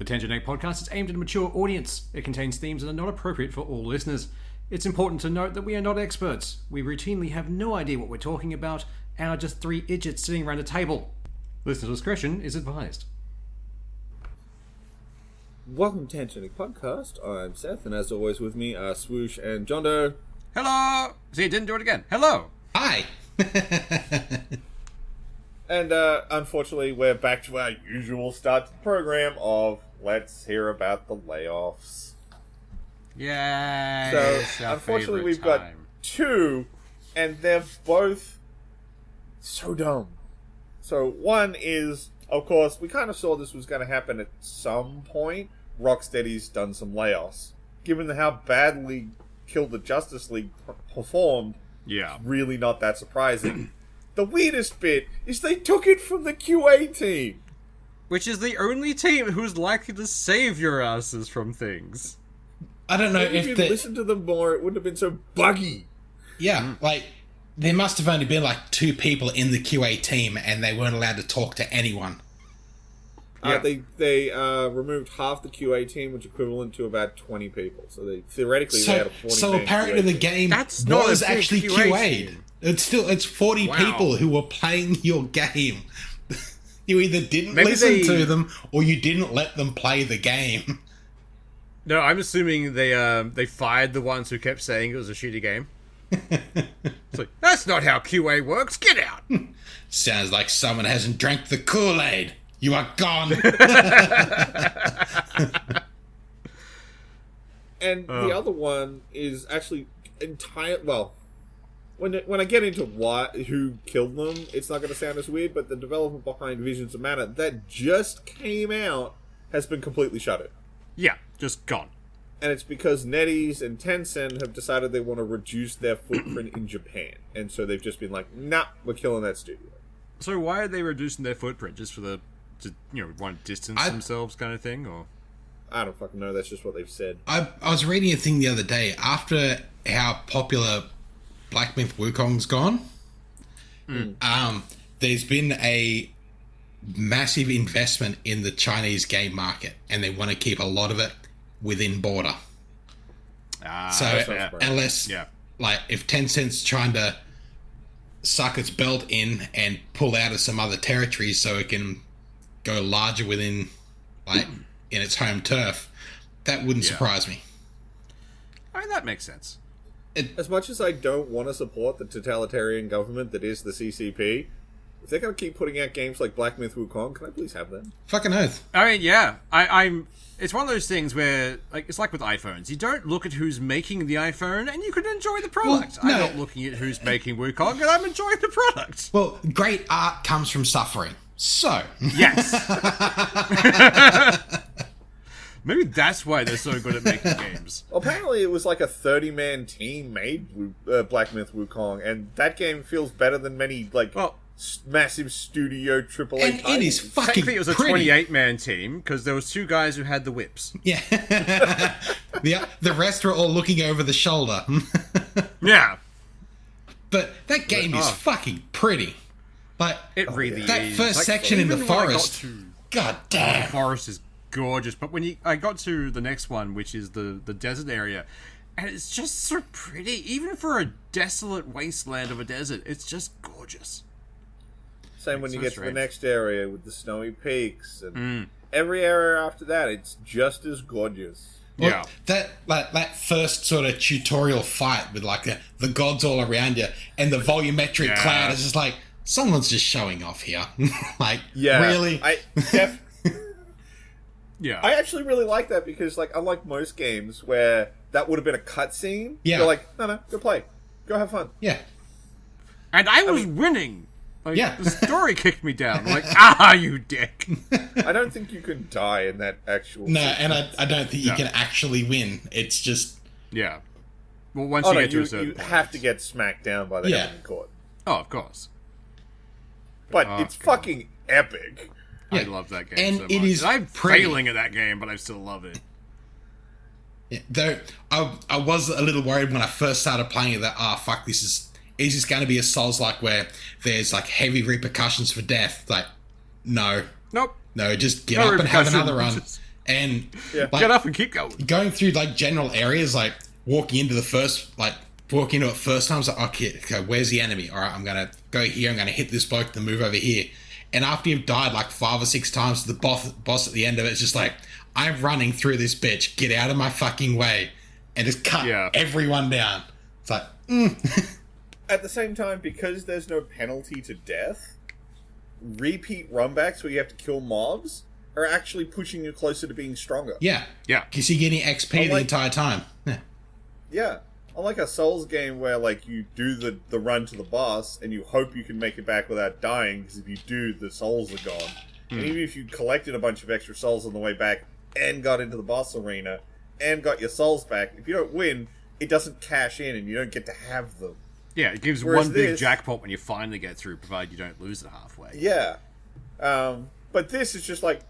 The Tangent Egg podcast is aimed at a mature audience. It contains themes that are not appropriate for all listeners. It's important to note that we are not experts. We routinely have no idea what we're talking about and are just three idiots sitting around a table. Listener discretion is advised. Welcome to Tangent Egg podcast. I'm Seth, and as always with me are Swoosh and John Doe. Hello! See, it didn't do it again. Hello! Hi! And unfortunately, we're back to our usual start to the program of let's hear about the layoffs. Yay! So, unfortunately, we've got two, and they're both so dumb. So, one is, of course, we kind of saw this was going to happen at some point. Rocksteady's done some layoffs. Given how badly Kill the Justice League performed, yeah, really not that surprising. The weirdest bit is they took it from the QA team. Which is the only team who's likely to save your asses from things. I don't know if you'd listened to them more, it wouldn't have been so buggy. Yeah, like, there must have only been like two people in the QA team and they weren't allowed to talk to anyone. They removed half the QA team, which is equivalent to about 20 people. So they theoretically they had a 40 So apparently the game was actually QA'd. It's 40 people who were playing your game. You either didn't listen to them or you didn't let them play the game. No, I'm assuming they fired the ones who kept saying it was a shitty game. It's like, that's not how QA works. Get out. Sounds like someone hasn't drank the Kool-Aid. You are gone. And the other one is actually well, when I get into who killed them, it's not going to sound as weird, but the development behind Visions of Mana that just came out has been completely shuttered. Yeah, just gone. And it's because NetEase and Tencent have decided they want to reduce their footprint in Japan. And so they've just been like, nah, we're killing that studio. So why are they reducing their footprint? Just for want to distance themselves kind of thing? Or I don't fucking know. That's just what they've said. I was reading a thing the other day. After how popular Black Myth Wukong's gone, there's been a massive investment in the Chinese game market, and they want to keep a lot of it within border. Unless, like, if Tencent's trying to suck its belt in and pull out of some other territories so it can go larger within, like, in its home turf, that wouldn't surprise me. I mean, that makes sense. As much as I don't want to support the totalitarian government that is the CCP, if they're going to keep putting out games like Black Myth Wukong, can I please have them? Fucking oath. I mean, yeah. I'm. It's one of those things where, like, it's like with iPhones. You don't look at who's making the iPhone, and you can enjoy the product. Well, no. I'm not looking at who's making Wukong, and I'm enjoying the product. Well, great art comes from suffering. So. Yes. Maybe that's why they're so good at making games. Apparently it was like a 30-man team made Black Myth Wukong, and that game feels better than many, like, massive studio AAA and titles. It is fucking Technically it was a 28-man team, because there was two guys who had the whips. Yeah. The rest were all looking over the shoulder. Yeah. But that game is fucking pretty. Like, it really that is. First section in the forest. God damn. The forest is gorgeous, but when I got to the next one, which is the desert area, and it's just so pretty, even for a desolate wasteland of a desert, it's just gorgeous. Same when you get to the next area with the snowy peaks, and every area after that, it's just as gorgeous. Well, that first sort of tutorial fight with like the gods all around you and the volumetric cloud is just like, someone's just showing off here. Like, really? Yeah, I actually really like that because, like, unlike most games where that would have been a cutscene, you're like, no, go play. Go have fun. Yeah. And I was winning. Like, the story kicked me down. I'm like, you dick. I don't think you can die in that actual sequence. And I don't think you can actually win. It's just... Yeah. Well, once you get to a certain point. You have to get smacked down by the government court. Oh, of course. But it's fucking epic. Yeah. I love that game and so much. It is I'm pretty. failing at that game, but I still love it. Yeah, though I was a little worried when I first started playing it that, fuck, is this going to be a Souls-like where there's like heavy repercussions for death? Like, no. Nope. No, just get up and have another run. And Yeah. like, Get up and keep going. going through like general areas, like walking into it first time, it's like, okay, where's the enemy? All right, I'm gonna go here. I'm gonna hit this bloke, then move over here. And after you've died like 5 or 6 times, the boss at the end of it is just like, I'm running through this bitch. Get out of my fucking way, and just cut everyone down. It's like, At the same time, because there's no penalty to death, repeat runbacks where you have to kill mobs are actually pushing you closer to being stronger. yeah, because you're getting XP the entire time. Yeah. Unlike a Souls game where, like, you do the run to the boss and you hope you can make it back without dying, because if you do, the souls are gone. And even if you collected a bunch of extra souls on the way back and got into the boss arena and got your souls back, if you don't win, it doesn't cash in and you don't get to have them. Yeah, it gives one big jackpot when you finally get through, provided you don't lose it halfway. Yeah. But this is just like,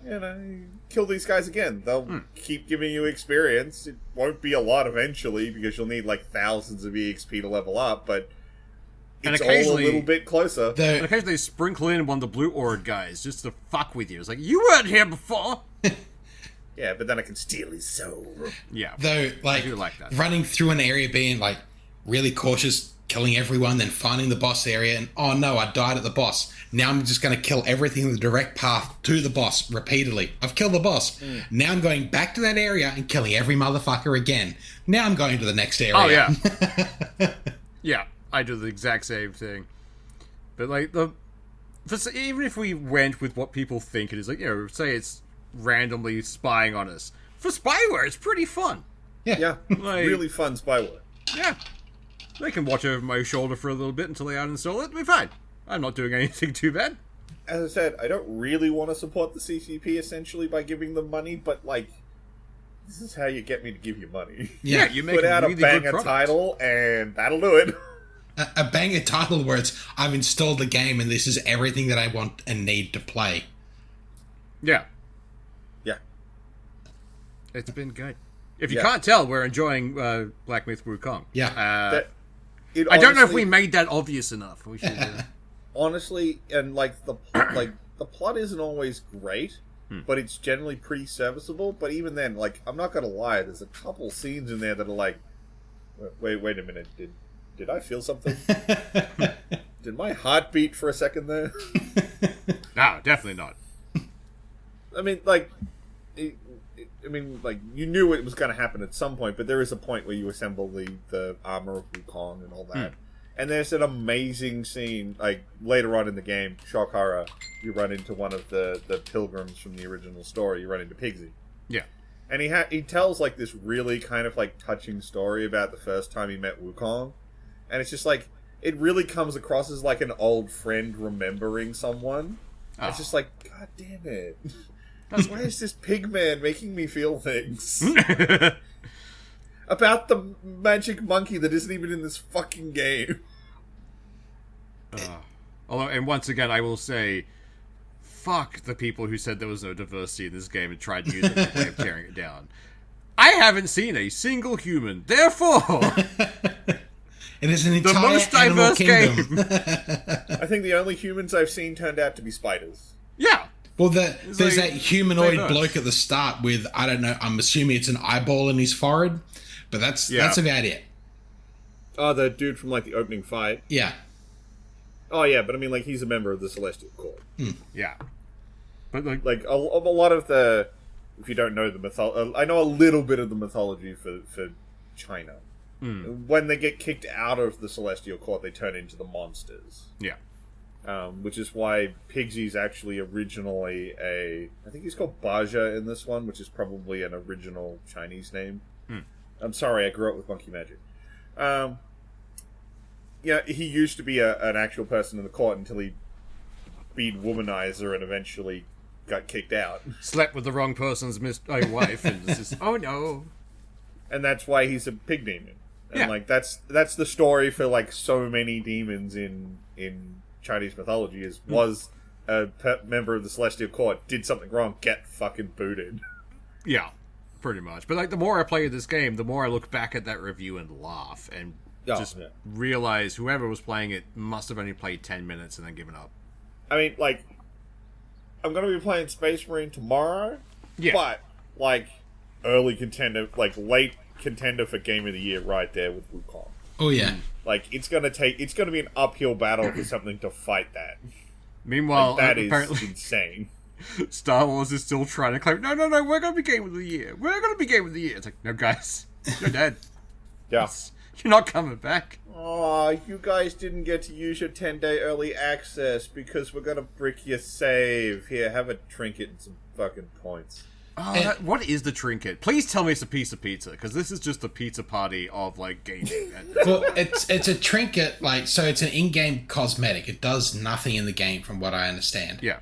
kill these guys again. They'll keep giving you experience. It won't be a lot eventually, because you'll need like thousands of EXP to level up, but it's all a little bit closer. And occasionally they sprinkle in one of the blue-ored guys just to fuck with you. It's like, you weren't here before! Yeah, but then I can steal his soul. Yeah. Though, like, I do like that. running through an area, being like really cautious, killing everyone, then finding the boss area, and oh no, I died at the boss. Now I'm just going to kill everything in the direct path to the boss repeatedly. I've killed the boss. Now I'm going back to that area and killing every motherfucker again. Now I'm going to the next area. Oh, yeah. Yeah, I do the exact same thing. But, like, even if we went with what people think it is, like, say it's randomly spying on us. For spyware, it's pretty fun. Yeah. Like, really fun spyware. Yeah. They can watch over my shoulder for a little bit until they uninstall it. It'll be fine. I'm not doing anything too bad. As I said, I don't really want to support the CCP essentially by giving them money, but like, this is how you get me to give you money. Yeah, you make put out really a banger good title, and that'll do it. A banger title where it's, I've installed the game and this is everything that I want and need to play. Yeah. Yeah. It's been good. If you can't tell, we're enjoying Black Myth Wukong. Yeah. I don't know if we made that obvious enough. We should. Honestly, and like the plot isn't always great, but it's generally pretty serviceable. But even then, like, I'm not gonna lie, there's a couple scenes in there that are like, wait a minute, did I feel something? Did my heart beat for a second there? No, definitely not. I mean, like, you knew it was going to happen at some point, but there is a point where you assemble the armor of Wukong and all that. And there's an amazing scene, like, later on in the game, shock horror, you run into one of the pilgrims from the original story, you run into Pigsy. Yeah. And he tells, like, this really kind of, like, touching story about the first time he met Wukong. And it's just, like, it really comes across as, like, an old friend remembering someone. Oh. It's just like, God damn it. Why is this pig man making me feel things? About the magic monkey that isn't even in this fucking game. Although, and once again, I will say, fuck the people who said there was no diversity in this game and tried to use it as a way of tearing it down. I haven't seen a single human. Therefore, it is an entire the most diverse kingdom. I think the only humans I've seen turned out to be spiders. Yeah. Well, there's like, that humanoid bloke at the start with, I don't know, I'm assuming it's an eyeball in his forehead, but that's about it. Oh, the dude from, like, the opening fight? Yeah. Oh, yeah, but I mean, like, he's a member of the Celestial Court. Yeah. But, like a lot of the... If you don't know the mythology... I know a little bit of the mythology for China. When they get kicked out of the Celestial Court, they turn into the monsters. Yeah. Which is why Pigsy's actually originally I think he's called Baja in this one, which is probably an original Chinese name. I'm sorry, I grew up with Monkey Magic. Yeah, he used to be an actual person in the court until he beat Womanizer and eventually got kicked out. Slept with the wrong person's wife, and it's just, oh no. And that's why he's a pig demon. And like that's the story for like so many demons in Chinese mythology was a member of the Celestial Court, did something wrong, get fucking booted. Yeah, pretty much. But like the more I play this game, the more I look back at that review and laugh and realize whoever was playing it must have only played 10 minutes and then given up. I mean, like, I'm going to be playing Space Marine tomorrow, but like early contender, like late contender for Game of the Year right there with Wukong. Oh yeah. Like it's gonna be an uphill battle for something to fight that. Meanwhile, that is apparently insane. Star Wars is still trying to claim, no, we're going to be Game of the Year. We're going to be Game of the Year. It's like, no, guys, you're dead. Yeah. You're not coming back. Aw, you guys didn't get to use your 10-day early access because we're gonna brick your save. Here, have a trinket and some fucking points. Oh, what is the trinket? Please tell me it's a piece of pizza, because this is just a pizza party of, like, gaming. Well, it's a trinket, like, so it's an in-game cosmetic. It does nothing in the game, from what I understand. Yeah.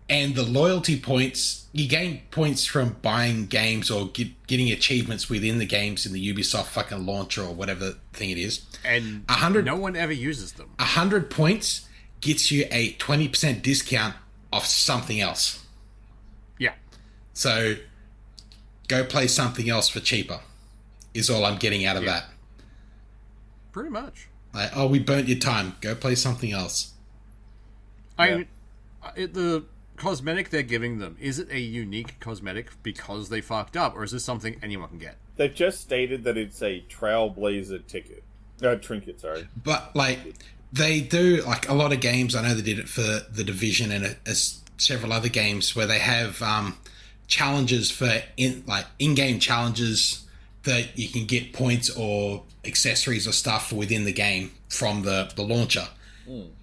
And the loyalty points, you gain points from buying games or getting achievements within the games in the Ubisoft fucking launcher or whatever thing it is. And no one ever uses them. 100 points gets you a 20% discount off something else. Yeah. So, go play something else for cheaper, is all I'm getting out of that. Pretty much. Like, oh, we burnt your time. Go play something else. The cosmetic they're giving them, is it a unique cosmetic because they fucked up, or is this something anyone can get? They've just stated that it's a Trailblazer trinket, sorry. But, like, they do, like, a lot of games, I know they did it for The Division and several other games where they have challenges for, in-game challenges that you can get points or accessories or stuff within the game from the launcher.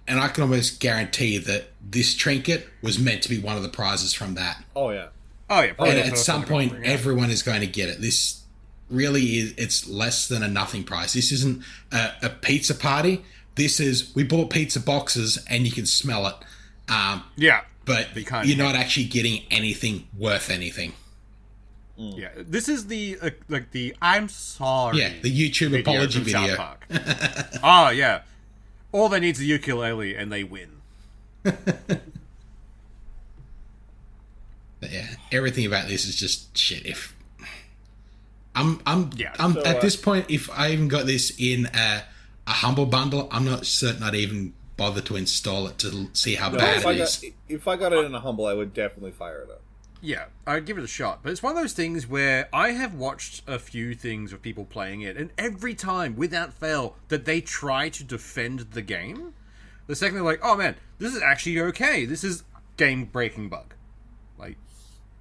And I can almost guarantee that this trinket was meant to be one of the prizes from that. Oh, yeah. And at some point, everyone is going to get it. This really is, it's less than a nothing price. This isn't a pizza party. This is, we bought pizza boxes and you can smell it. But you're not actually getting anything worth anything. Yeah, this is the I'm sorry. Yeah, the YouTube apology video. Oh, yeah. All they need is a ukulele and they win. But yeah, everything about this is just shit. If I'm at this point, if I even got this in a humble bundle, I'm not certain I'd even bother to install it to see how bad it is. If I got it in a humble, I would definitely fire it up. Yeah, I'd give it a shot. But it's one of those things where I have watched a few things of people playing it, and every time, without fail, that they try to defend the game, the second they're like, oh man, this is actually okay. This is game-breaking bug. Like,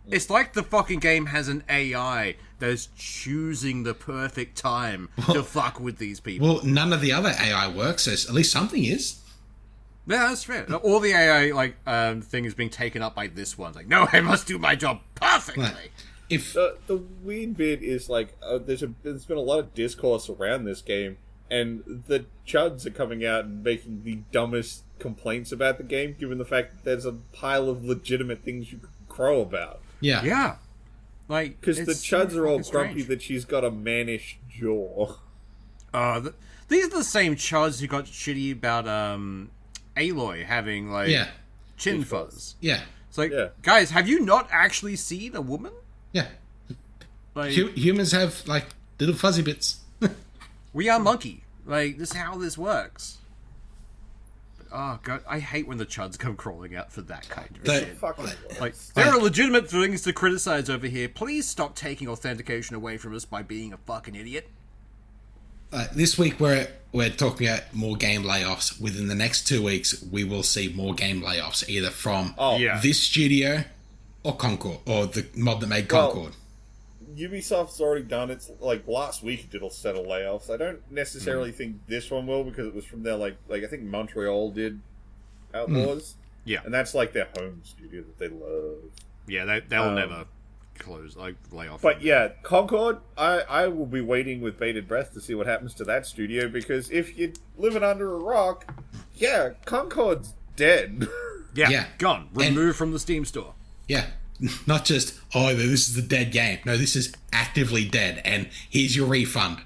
it's like the fucking game has an AI that is choosing the perfect time to fuck with these people. Well, none of the other AI works, so at least something is. Yeah, that's fair. All the AI thing is being taken up by this one. It's like, no, I must do my job perfectly. Right. If the weird bit is like, there's been a lot of discourse around this game, and the chuds are coming out and making the dumbest complaints about the game, given the fact that there's a pile of legitimate things you could crow about. Yeah. Like, because the chuds are all grumpy that she's got a mannish jaw. These are the same chuds who got shitty about Aloy having, chin fuzz. Yeah. It's like, guys, have you not actually seen a woman? Yeah. Like, humans have, little fuzzy bits. We are monkey. Like, this is how this works. But, oh, God, I hate when the chuds come crawling out for that kind of shit. There are legitimate things to criticize over here. Please stop taking authentication away from us by being a fucking idiot. This week we're talking about more game layoffs. Within the next 2 weeks, we will see more game layoffs, either from this studio or Concord, or the mob that made Concord. Ubisoft's already done it. Like last week, it did a set of layoffs. I don't necessarily think this one will, because it was from their like I think Montreal did Outlaws. Yeah, and that's like their home studio that they love. Yeah, they'll never close, lay off. But yeah, Concord, I will be waiting with bated breath to see what happens to that studio, because if you're living under a rock, Concord's dead. Yeah, gone. Removed from the Steam store. Yeah, not just, this is a dead game. No, this is actively dead, and here's your refund.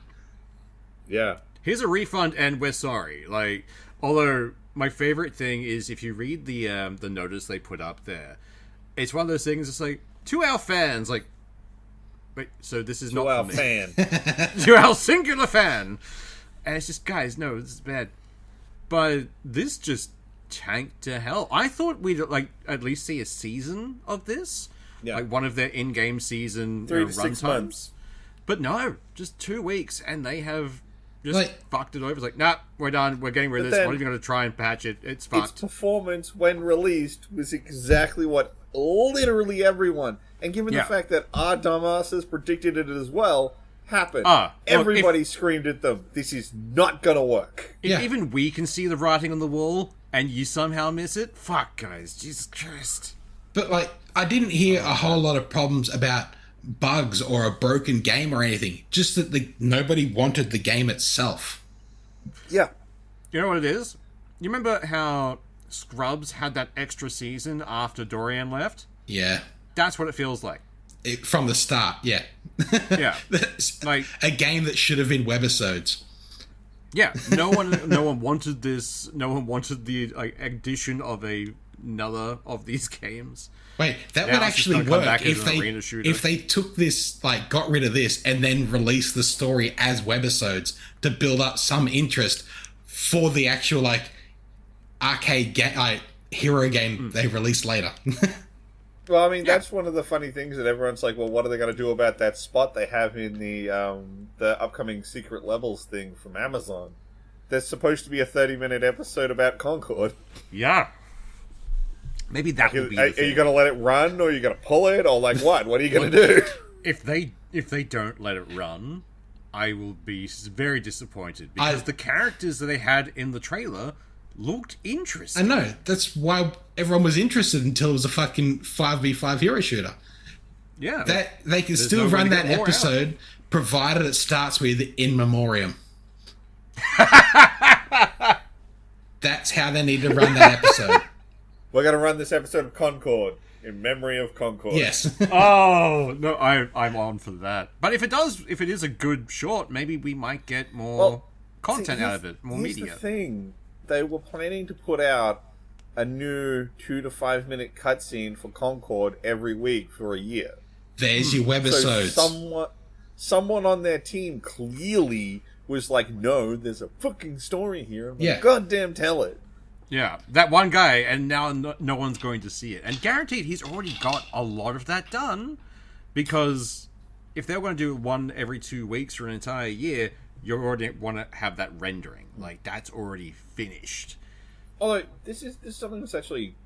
Yeah. Here's a refund, and we're sorry. Although, my favorite thing is, if you read the notice they put up there, it's one of those things, it's like, to our fans, wait, so this is not to our for fan. To our singular fan. And it's just, guys, no, this is bad. But this just tanked to hell. I thought we'd, at least see a season of this. like one of their in-game season 3 to 6 months. But no, just 2 weeks, and they have just fucked it over. It's like, nah, we're done. We're getting rid of this. We're not even going to try and patch it. It's fucked. Its performance, when released, was exactly what literally everyone, and given the fact that our dumbasses predicted it as well, happened. Everybody screamed at them, this is not going to work. If even we can see the writing on the wall, and you somehow miss it, fuck, guys. Jesus Christ. But, like, I didn't hear a whole lot of problems about bugs or a broken game or anything. Just that nobody wanted the game itself. Yeah. You know what it is? You remember how Scrubs had that extra season after Dorian left? Yeah. That's what it feels like. From the start, yeah. Yeah. Like a game that should have been webisodes. Yeah. No one wanted this. No one wanted the addition of another of these games. Wait, that would actually work if they took this, like, got rid of this and then released the story as webisodes to build up some interest for the actual, like, arcade hero game they released later. Well, I mean, that's one of the funny things that everyone's like, well, what are they going to do about that spot they have in the upcoming Secret Levels thing from Amazon? There's supposed to be a 30-minute episode about Concord. Yeah. Maybe that will be. Are you going to let it run, or are you going to pull it, or like what? What are you going to do? If they don't let it run, I will be very disappointed, because the characters that they had in the trailer looked interesting. I know. That's why everyone was interested until it was a fucking 5v5 hero shooter. Yeah. That they can still run that episode, provided it starts with in memoriam. That's how they need to run that episode. We're going to run this episode of Concord in memory of Concord. Yes. Oh, no, I'm on for that. But if it is a good short, maybe we might get more content out of it, more media. Here's the thing. They were planning to put out a new 2 to 5 minute cutscene for Concord every week for a year. There's your webisodes. So someone on their team clearly was like, no, there's a fucking story here. I'm like, goddamn tell it. Yeah, that one guy, and now no one's going to see it. And guaranteed, he's already got a lot of that done, because if they're going to do one every 2 weeks for an entire year, you already want to have that rendering. Like, that's already finished. Although, this is something that's actually,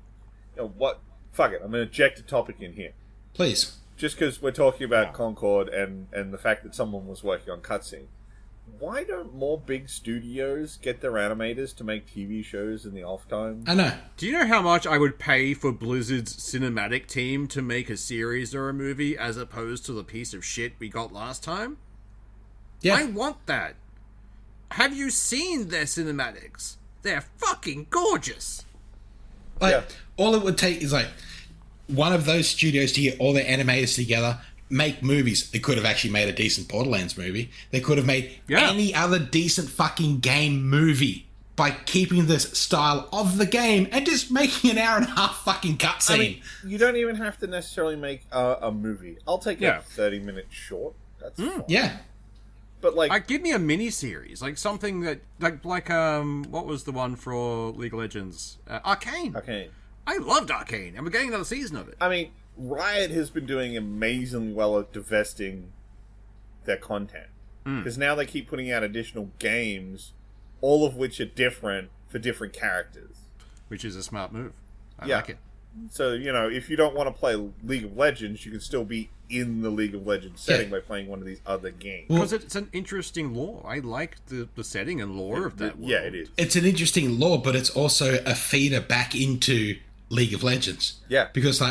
fuck it, I'm going to inject a topic in here. Please. Just because we're talking about Concord and the fact that someone was working on cutscene. Why don't more big studios get their animators to make TV shows in the off time? I know. Do you know how much I would pay for Blizzard's cinematic team to make a series or a movie as opposed to the piece of shit we got last time? Yeah. I want that. Have you seen their cinematics? They're fucking gorgeous. All it would take is, one of those studios to get all their animators together, make movies. They could have actually made a decent Borderlands movie. They could have made any other decent fucking game movie by keeping this style of the game and just making an hour and a half fucking cutscene. I mean, you don't even have to necessarily make a movie. I'll take a 30-minute short. That's fine. Yeah. But give me a mini-series, like something that, what was the one for League of Legends? Arcane. I loved Arcane, and we're getting another season of it. I mean, Riot has been doing amazingly well at divesting their content. Because now they keep putting out additional games, all of which are different for different characters. Which is a smart move. I like it. So, if you don't want to play League of Legends, you can still be in the League of Legends setting by playing one of these other games. Because it's an interesting lore. I like the setting and lore of that world. Yeah, it is. It's an interesting lore, but it's also a feeder back into League of Legends. Yeah. Because I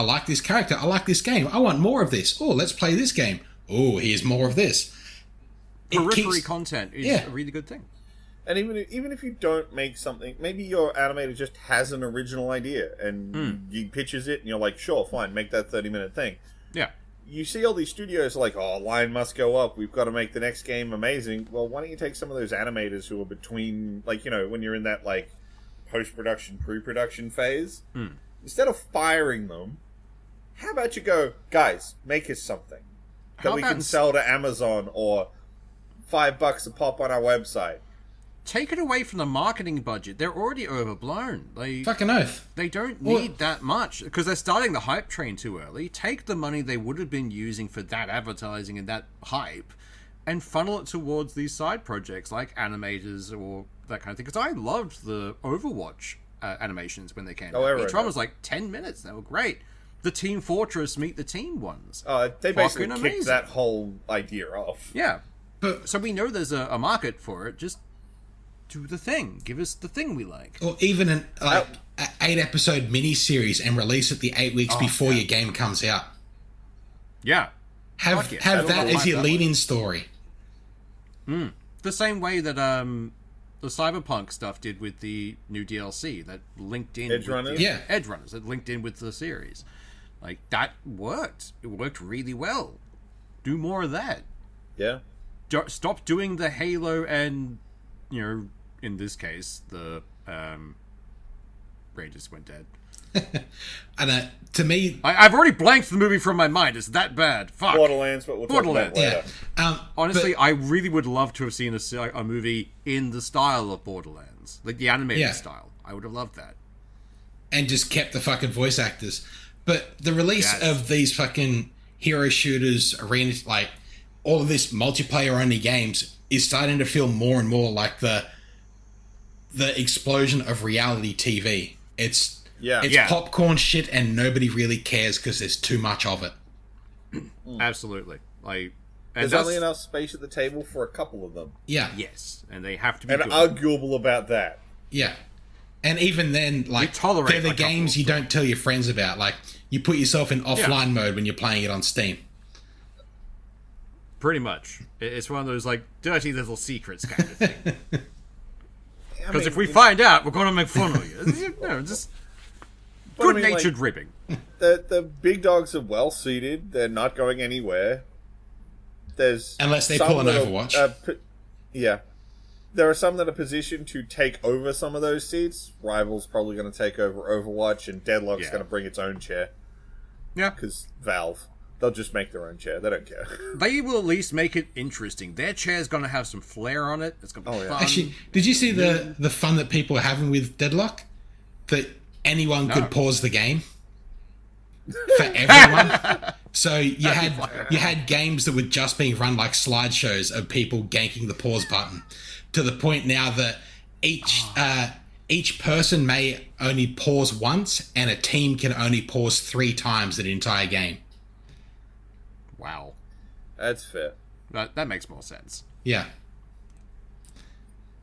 like this character, I like this game, I want more of this. Oh, let's play this game. Oh, here's more of this. Periphery content is a really good thing. And even if you don't make something, maybe your animator just has an original idea and he pitches it and you're like, sure, fine, make that 30-minute thing. Yeah. You see all these studios like, line must go up, we've got to make the next game amazing. Well, why don't you take some of those animators who are between, when you're in that, post-production, pre-production phase, instead of firing them, how about you go, guys, make us something that we can sell to Amazon or $5 a pop on our website. take it away from the marketing budget. They're already overblown. Fucking oath. They don't need that much because they're starting the hype train too early. Take the money they would have been using for that advertising and that hype and funnel it towards these side projects like animators or that kind of thing. Because I loved the Overwatch animations when they came out. Each one was like 10 minutes. They were great. The Team Fortress Meet the Team ones. They basically kicked that whole idea off. Yeah. So we know there's a market for it. Just do the thing. Give us the thing we like. Or even an 8-episode mini-series and release it the 8 weeks before your game comes out. Yeah. Have that as your lead-in story. The same way that the Cyberpunk stuff did with the new DLC that linked in Edgerunners? Edgerunners that linked in with the series. Like, that worked. It worked really well. Do more of that. Yeah. Stop doing the Halo and, in this case, the Rangers went dead. And to me... I've already blanked the movie from my mind. It's that bad. Fuck. Borderlands, but we'll talk about later. Yeah. Honestly, I really would love to have seen a movie in the style of Borderlands. Like the animated style. I would have loved that. And just kept the fucking voice actors. But the release of these fucking hero shooters, arena, like all of this multiplayer-only games is starting to feel more and more like the explosion of reality TV. It's popcorn shit and nobody really cares because there's too much of it. Absolutely. There's only enough space at the table for a couple of them. Yeah. Yes. And they have to be good. Arguable about that. Yeah. And even then, they're the games you don't tell your friends about. Like, you put yourself in offline mode when you're playing it on Steam. Pretty much. It's one of those, dirty little secrets kind of thing. Because if we find out, we're going to make fun of you. Just good-natured ribbing. The big dogs are well-seated. They're not going anywhere. Unless they pull an Overwatch. There are some that are positioned to take over some of those seats. Rival's probably going to take over Overwatch, and Deadlock's going to bring its own chair. Yeah. Because Valve. They'll just make their own chair. They don't care. They will at least make it interesting. Their chair's going to have some flair on it. It's going to be fun. Actually, did you see the fun that people are having with Deadlock? That anyone could pause the game for everyone. So you had games that were just being run like slideshows of people ganking the pause button, to the point now that each person may only pause once, and a team can only pause 3 times an entire game. Wow. That's fair. That makes more sense. Yeah.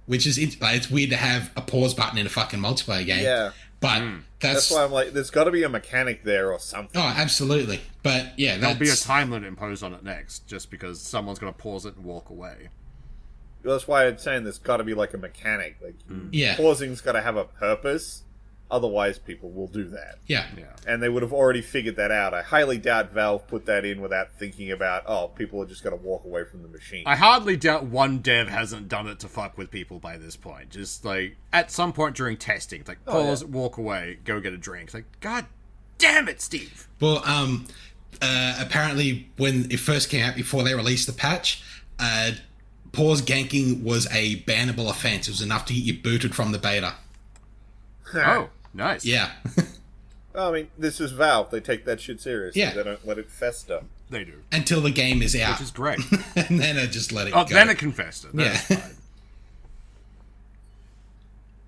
Which is, it's weird to have a pause button in a fucking multiplayer game. Yeah. But that's why I'm like, there's got to be a mechanic there or something. Oh, absolutely. But yeah, there'll be a time limit imposed on it next, just because someone's going to pause it and walk away. Well, that's why I'm saying there's got to be like a mechanic. Pausing's got to have a purpose. Otherwise, people will do that. Yeah. And they would have already figured that out. I highly doubt Valve put that in without thinking about, people are just going to walk away from the machine. I hardly doubt one dev hasn't done it to fuck with people by this point. Just, at some point during testing, pause, walk away, go get a drink. It's God damn it, Steve! Well, apparently, when it first came out, before they released the patch, pause ganking was a bannable offense. It was enough to get you booted from the beta. Oh. Nice. Yeah. Well, I mean, this is Valve. They take that shit seriously. Yeah. They don't let it fester. They do. Until the game is out. Which is great. And then I just let it go. Then it can fester. That's fine.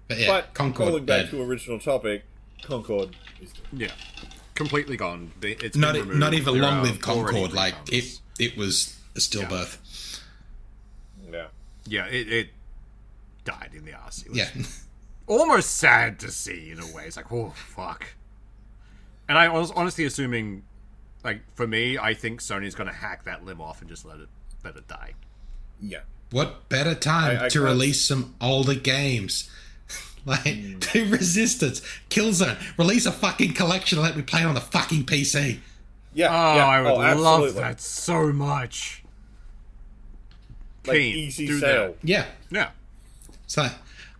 But Concord, calling back to original topic, Concord is dead. Yeah. Completely gone. It's not been removed. Not even long lived Concord. It was a stillbirth. Yeah. Yeah, it died in the arse. It was almost sad to see in a way. It's like, oh, fuck. And I was honestly assuming, for me, I think Sony's going to hack that limb off and just let it die. Yeah. What better time to release some older games? Do Resistance, Killzone, release a fucking collection and let me play it on the fucking PC. Yeah. I would love that so much. Easy sale. Yeah. Yeah. So,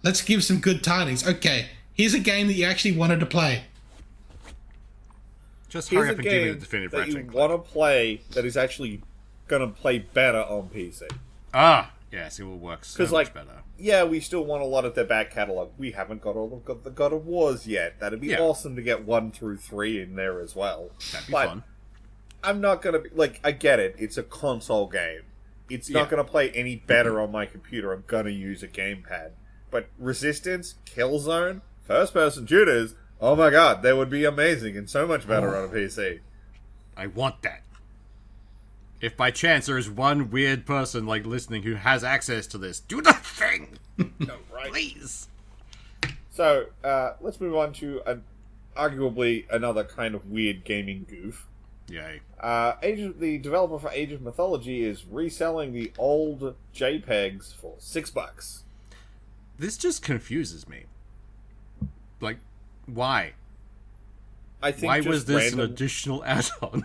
let's give some good tidings. Okay, here's a game that you actually wanted to play. Just hurry up and give me the definitive that you want to play that is actually going to play better on PC. Yes, it will work so much better. Yeah, we still want a lot of their back catalogue. We haven't got all of the God of Wars yet. That'd be awesome to get 1 through 3 in there as well. That'd be fun. I'm not gonna be I get it. It's a console game. It's not gonna play any better on my computer. I'm gonna use a gamepad. But Resistance, Killzone, first-person shooters. Oh my god, they would be amazing and so much better on a PC. I want that. If by chance there is one weird person listening who has access to this, do the thing! No, right? Please! So, let's move on to arguably another kind of weird gaming goof. Yay. The developer for Age of Mythology is reselling the old JPEGs for $6. This just confuses me. Why? I think why was this an additional add-on?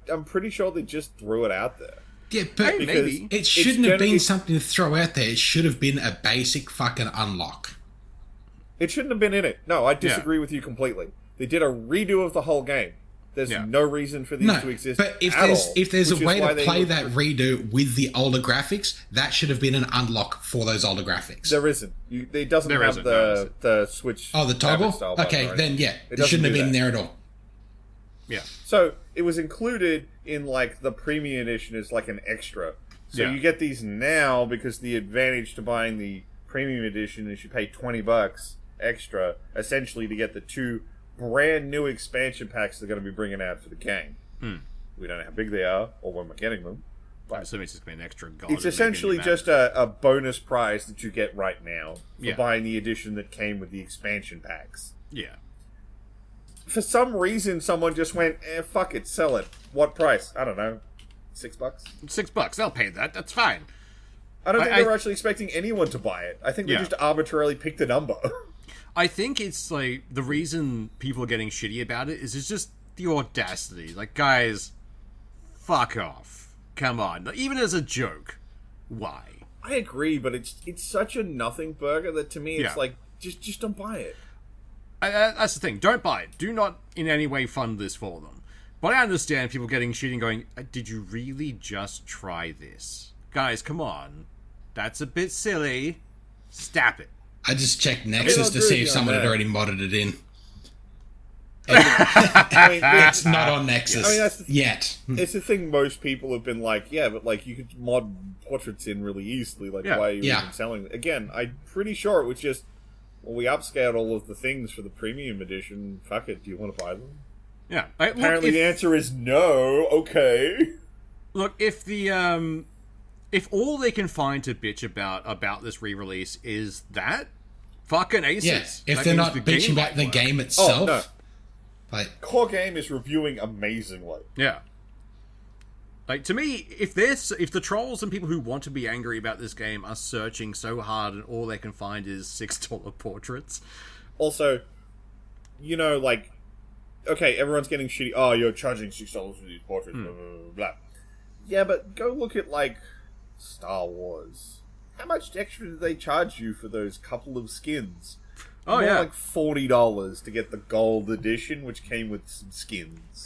I'm pretty sure they just threw it out there. Yeah, but maybe. It shouldn't have been something to throw out there. It should have been a basic fucking unlock. It shouldn't have been in it. No, I disagree with you completely. They did a redo of the whole game. There's no reason for these to exist. But if there's a way to play that redo with the older graphics, that should have been an unlock for those older graphics. There isn't. It doesn't have the Switch. Oh, the toggle? Okay, then it shouldn't have been there at all. Yeah. So it was included in the premium edition as an extra. So you get these now because the advantage to buying the premium edition is you pay $20 extra, essentially to get the 2 brand new expansion packs they're going to be bringing out for the game. We don't know how big they are or when we're getting them. But I'm assuming it's just going to be an extra god. It's essentially just a bonus prize that you get right now for buying the edition that came with the expansion packs. Yeah. For some reason, someone just went, fuck it, sell it. What price? I don't know. $6? $6. They'll pay that. That's fine. I don't think they were actually expecting anyone to buy it. I think they just arbitrarily picked a number. I think it's the reason people are getting shitty about it is it's just the audacity. Guys, fuck off. Come on. Even as a joke. Why? I agree, but it's such a nothing burger that to me it's just don't buy it. That's the thing. Don't buy it. Do not in any way fund this for them. But I understand people getting shitty and going, did you really just try this? Guys, come on. That's a bit silly. Stop it. I just checked Nexus to see if someone had already modded it in. It's not on Nexus yet. It's the thing most people have been but you could mod portraits in really easily. Why are you even selling? Again, I'm pretty sure it was just, we upscaled all of the things for the premium edition. Fuck it, do you want to buy them? Yeah. Apparently the answer is no. Okay. Look, if all they can find to bitch about this re-release is that, fucking aces. Yes, if they're not bitching about the game itself. Core game is reviewing amazingly. Yeah. To me, if the trolls and people who want to be angry about this game are searching so hard and all they can find is $6 portraits. Also, okay, everyone's getting shitty. Oh, you're charging $6 for these portraits, blah, blah, blah, blah. Yeah, but go look at, Star Wars. How much extra did they charge you for those couple of skins? Oh, yeah. $40 to get the gold edition, which came with some skins.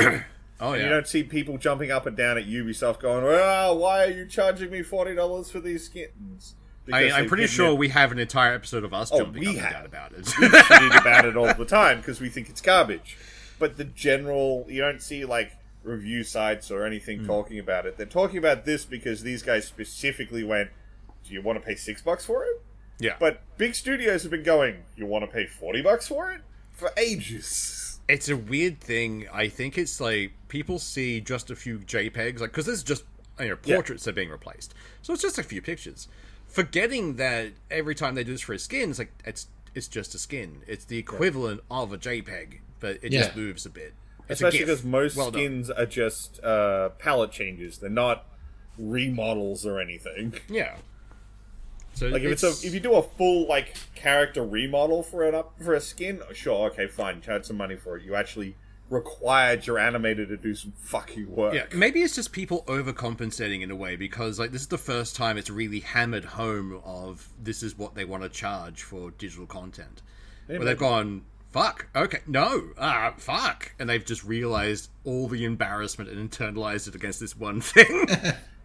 Oh, yeah. You don't see people jumping up and down at Ubisoft going, well, why are you charging me $40 for these skins? I'm pretty sure we have an entire episode of us jumping up and down about it. We shitting about it all the time because we think it's garbage. But the general, you don't see, review sites or anything talking about it. They're talking about this because these guys specifically went, do you want to pay $6 for it? Yeah. But big studios have been going, you want to pay $40 for it? For ages. It's a weird thing. I think it's people see just a few JPEGs, because this is just portraits are being replaced. So it's just a few pictures. Forgetting that every time they do this for a skin, it's just a skin. It's the equivalent of a JPEG, but it just moves a bit. Especially because most skins are just palette changes. They're not remodels or anything. Yeah. So if you do a full character remodel for a skin, sure, okay, fine, charge some money for it. You actually required your animator to do some fucking work. Yeah, maybe it's just people overcompensating in a way because this is the first time it's really hammered home of this is what they want to charge for digital content. Where they've gone, fuck, okay, no, fuck, and they've just realized all the embarrassment and internalized it against this one thing.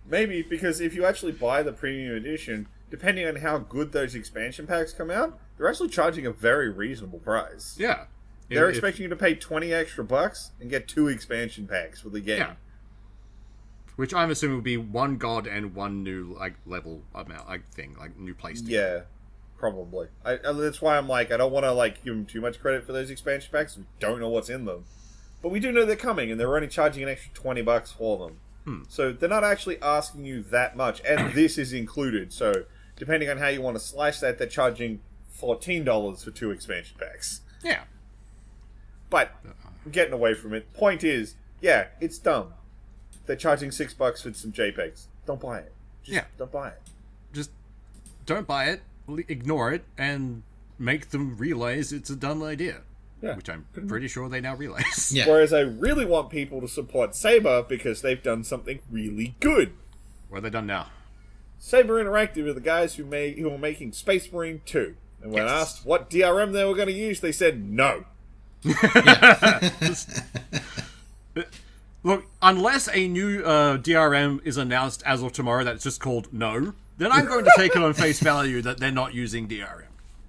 Maybe, because if you actually buy the premium edition, depending on how good those expansion packs come out, they're actually charging a very reasonable price. Yeah. They're expecting you to pay 20 extra bucks and get 2 expansion packs for the game. Yeah. Which I'm assuming would be 1 god and 1 new level amount, new place. Yeah, probably. That's why I'm like, I don't want to give them too much credit for those expansion packs. We don't know what's in them, but we do know they're coming, and they're only charging an extra $20 for them. So they're not actually asking you that much, and this is included. So depending on how you want to slice that, they're charging $14 for 2 expansion packs. Yeah. But I'm getting away from it. Point is, yeah, it's dumb. They're charging $6 for some JPEGs. Don't buy it. Don't buy it. Just don't buy it, ignore it, and make them realize it's a dumb idea. Yeah. Which I'm pretty sure they now realize. Yeah. Whereas I really want people to support Saber because they've done something really good. What have they done now? Saber Interactive are the guys who are making Space Marine 2. And when asked what DRM they were going to use, they said no. Look, unless a new DRM is announced as of tomorrow that's just called no, then I'm going to take it on face value that they're not using DRM.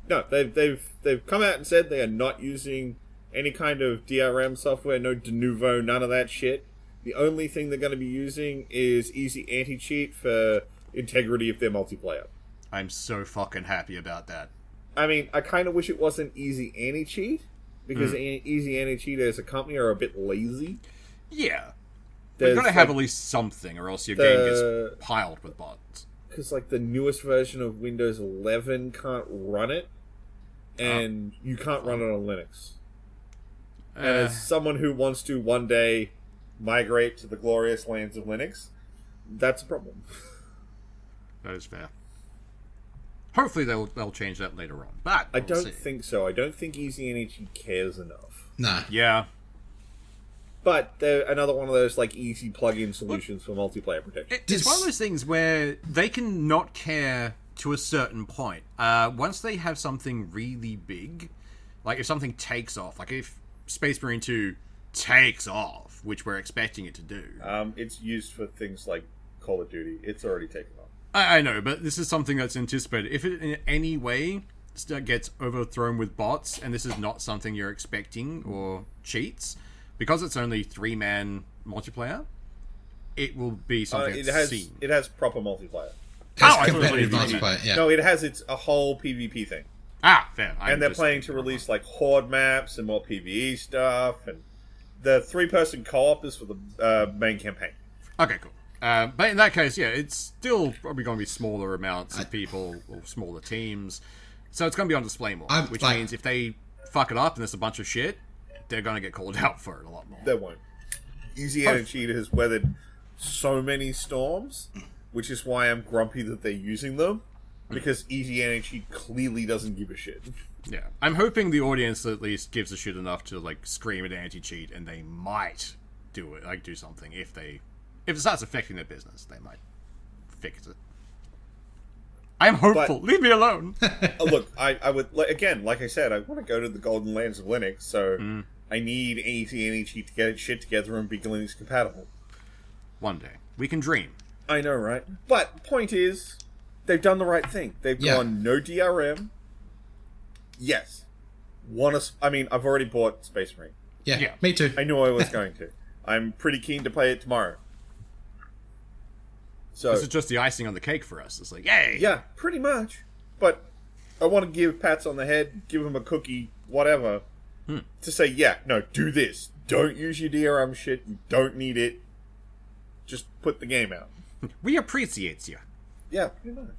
No, they've come out and said they are not using any kind of DRM software, no de novo, none of that shit. The only thing they're going to be using is easy anti-cheat for integrity of their multiplayer. I'm so fucking happy about that. I mean, I kind of wish it wasn't easy anti-cheat, because easy anti-cheat as a company are a bit lazy. Yeah. They've got to have at least something, or else your game gets piled with bots. Because, the newest version of Windows 11 can't run it, and you can't run it on Linux. And as someone who wants to one day migrate to the glorious lands of Linux, that's a problem. That is fair. Hopefully they'll change that later on, but I don't think so. I don't think Easy Energy cares enough. Nah. Yeah. But they're another one of those easy plug-in solutions for multiplayer protection. It's one of those things where they can not care to a certain point. Once they have something really big, if something takes off, if Space Marine 2 takes off, which we're expecting it to do. It's used for things like Call of Duty. It's already taken off. I know, but this is something that's anticipated. If it in any way gets overthrown with bots, and this is not something you're expecting or cheats, because it's only 3-man multiplayer, it will be something that's seen. It has proper multiplayer. Competitive multiplayer, yeah. No, it has a whole PvP thing. Fair. And they're planning to release Horde maps and more PvE stuff, and the 3-person co-op is for the main campaign. Okay, cool. But in that case, yeah, it's still probably going to be smaller amounts of people or smaller teams, so it's going to be on display more. Which means if they fuck it up and there's a bunch of shit, they're going to get called out for it a lot more. They won't. Easy Energy has weathered so many storms, which is why I'm grumpy that they're using them, because Easy Energy clearly doesn't give a shit. Yeah. I'm hoping the audience at least gives a shit enough to scream at anti-cheat, and they might do it, do something if it starts affecting their business, they might fix it. I'm hopeful. Leave me alone. Look, I would again, like I said, I want to go to the golden lands of Linux, so I need Easy Energy to get its shit together and be Linux compatible. One day. We can dream. I know, right? But point is, they've done the right thing. They've gone no DRM. Yes. I've already bought Space Marine. Yeah, me too. I knew I was going to. I'm pretty keen to play it tomorrow. So this is just the icing on the cake for us. It's yay! Yeah, pretty much. But I want to give pats on the head, give them a cookie, whatever, to say, no, do this. Don't use your DRM shit. You don't need it. Just put the game out. We appreciate you. Yeah, pretty much.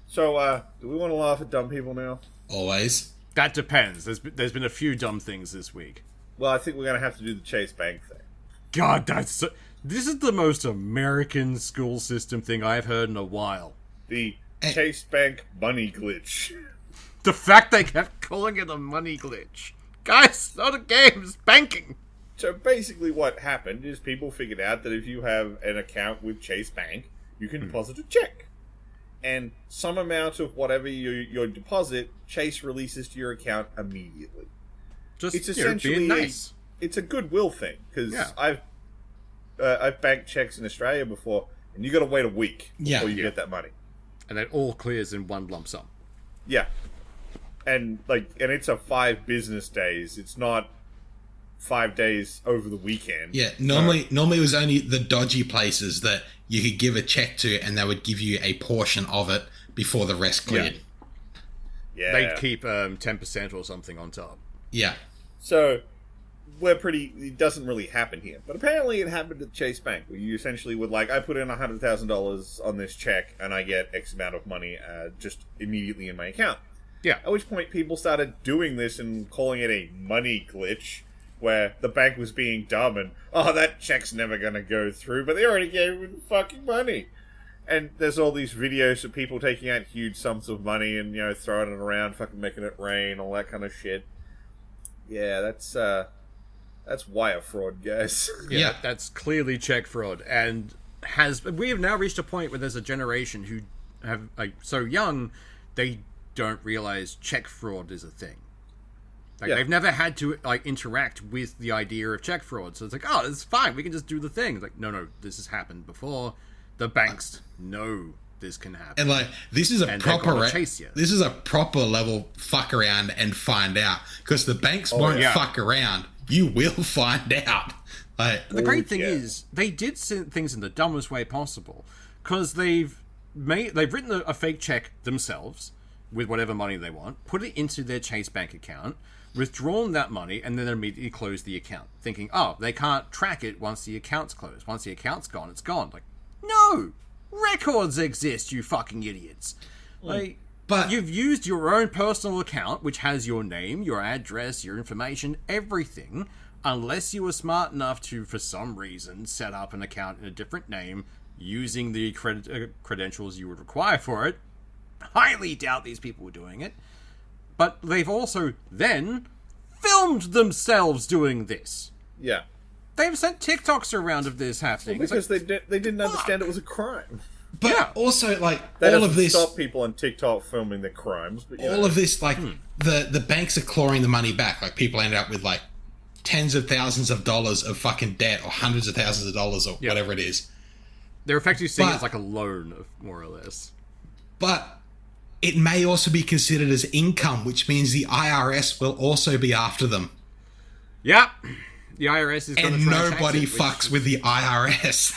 So, do we want to laugh at dumb people now? Always. That depends. There's been a few dumb things this week. Well, I think we're going to have to do the Chase Bank thing. God, this is the most American school system thing I've heard in a while. The Chase Bank money glitch. The fact they kept calling it a money glitch. Guys, it's not a game, it's banking. So basically what happened is people figured out that if you have an account with Chase Bank, you can deposit a check. And some amount of whatever your deposit, Chase releases to your account immediately. Just it's essentially being nice. It's a goodwill thing, because I've I've banked checks in Australia before, and you got to wait a week before you get that money. And that all clears in one lump sum. Yeah, and it's a 5 business days. It's not 5 days over the weekend. Yeah, normally it was only the dodgy places that you could give a check to, and they would give you a portion of it before the rest cleared. Yeah, they'd keep 10% or something on top. Yeah. So it doesn't really happen here, but apparently it happened at Chase Bank, where you essentially would I put in $100,000 on this check, and I get X amount of money just immediately in my account. Yeah. At which point people started doing this and calling it a money glitch, where the bank was being dumb and, that check's never going to go through, but they already gave me fucking money. And there's all these videos of people taking out huge sums of money and, throwing it around, fucking making it rain, all that kind of shit. Yeah, that's wire fraud, guys. Yeah, that's clearly check fraud. And we have now reached a point where there's a generation who have, so young, they don't realize check fraud is a thing. They've never had to interact with the idea of check fraud, so it's it's fine, we can just do the thing. It's like, no, this has happened before. The banks know this can happen, and this is a proper chase you. This is a proper level fuck around and find out, because the banks won't fuck around. You will find out. The great thing is they did things in the dumbest way possible, because they've written a fake check themselves with whatever money they want, put it into their Chase Bank account, withdrawn that money, and then immediately closed the account, thinking, they can't track it once the account's closed. Once the account's gone, it's gone. No! Records exist, you fucking idiots. But you've used your own personal account, which has your name, your address, your information, everything, unless you were smart enough to, for some reason, set up an account in a different name using the credentials you would require for it. Highly doubt these people were doing it. But they've also then filmed themselves doing this. Yeah. They've sent TikToks around of this happening. Well, because they didn't understand it was a crime. But also, that all of this stop people on TikTok filming their crimes. But all of this, the banks are clawing the money back. People end up with tens of thousands of dollars of fucking debt, or hundreds of thousands of dollars, or whatever it is. They're effectively seeing it as a loan, more or less. But it may also be considered as income, which means the IRS will also be after them. Yep. The IRS is going to and nobody fucks with the IRS.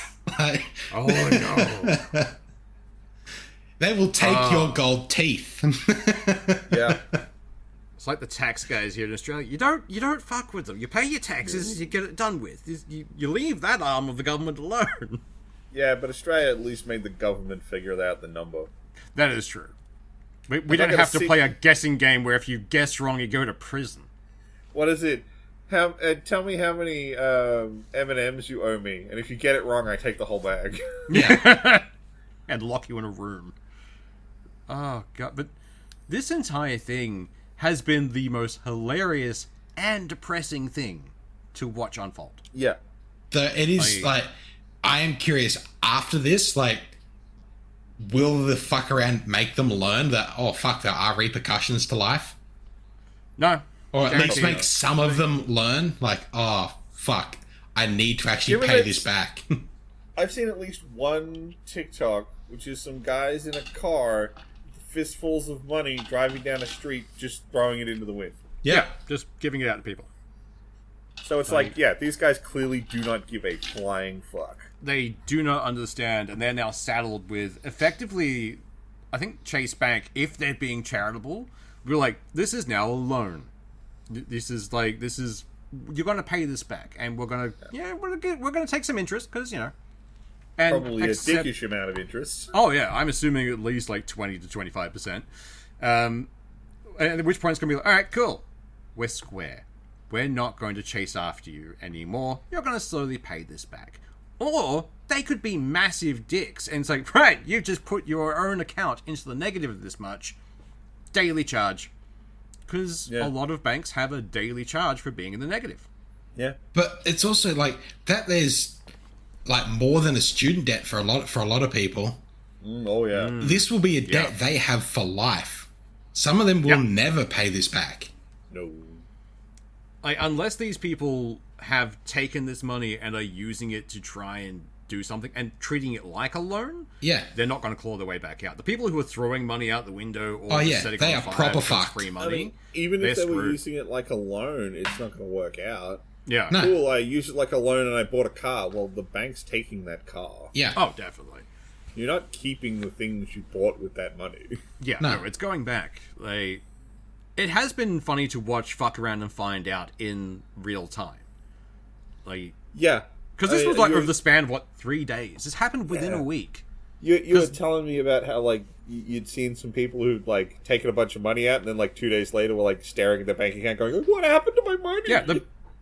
Oh no! They will take your gold teeth. Yeah, it's like the tax guys here in Australia. You don't fuck with them. You pay your taxes, you get it done with. You leave that arm of the government alone. Yeah, but Australia at least made the government figure out the number. That is true. We don't have to play a guessing game where if you guess wrong, you go to prison. What is it? Tell me how many M&Ms you owe me, and if you get it wrong, I take the whole bag. Yeah, and lock you in a room. Oh god! But this entire thing has been the most hilarious and depressing thing to watch unfold. Yeah, it is I am curious after this. Will the fuck around make them learn that there are repercussions to life? No. Or at least make some of them learn, fuck, I need to actually pay this back. I've seen at least one TikTok, which is some guys in a car, fistfuls of money, driving down a street, just throwing it into the wind. Yeah, just giving it out to people. So it's these guys clearly do not give a flying fuck. They do not understand, and they're now saddled with, effectively, I think Chase Bank, if they're being charitable, we're this is now a loan. This is you're going to pay this back, and we're going to take some interest because and probably a dickish amount of interest. Oh yeah, I'm assuming at least 20 to 25%. At which point it's going to be all right, cool, we're square. We're not going to chase after you anymore. You're going to slowly pay this back. Or they could be massive dicks, and it's right, you've just put your own account into the negative of this much. Daily charge. Because a lot of banks have a daily charge for being in the negative. Yeah. But it's also that there's more than a student debt for a lot of people. Oh yeah. This will be a debt they have for life. Some of them will never pay this back. No. Unless these people have taken this money and are using it to try and do something and treating it like a loan, they're not going to claw their way back out. The people who are throwing money out the window or setting they on are fire proper because fucked. free money, even if they were screwed. using it like a loan, it's not going to work out. Yeah. No. Cool, I used it like a loan and I bought a car. Well, the bank's taking that car. Yeah. Oh, definitely. You're not keeping the things you bought with that money. Yeah, no, it's going back. It has been funny to watch fuck around and find out in real time. Yeah. Because this was over the span of, 3 days? This happened within a week. You were telling me about how, you'd seen some people who'd, taken a bunch of money out and then, 2 days later were, staring at their bank account going, what happened to my money? Yeah,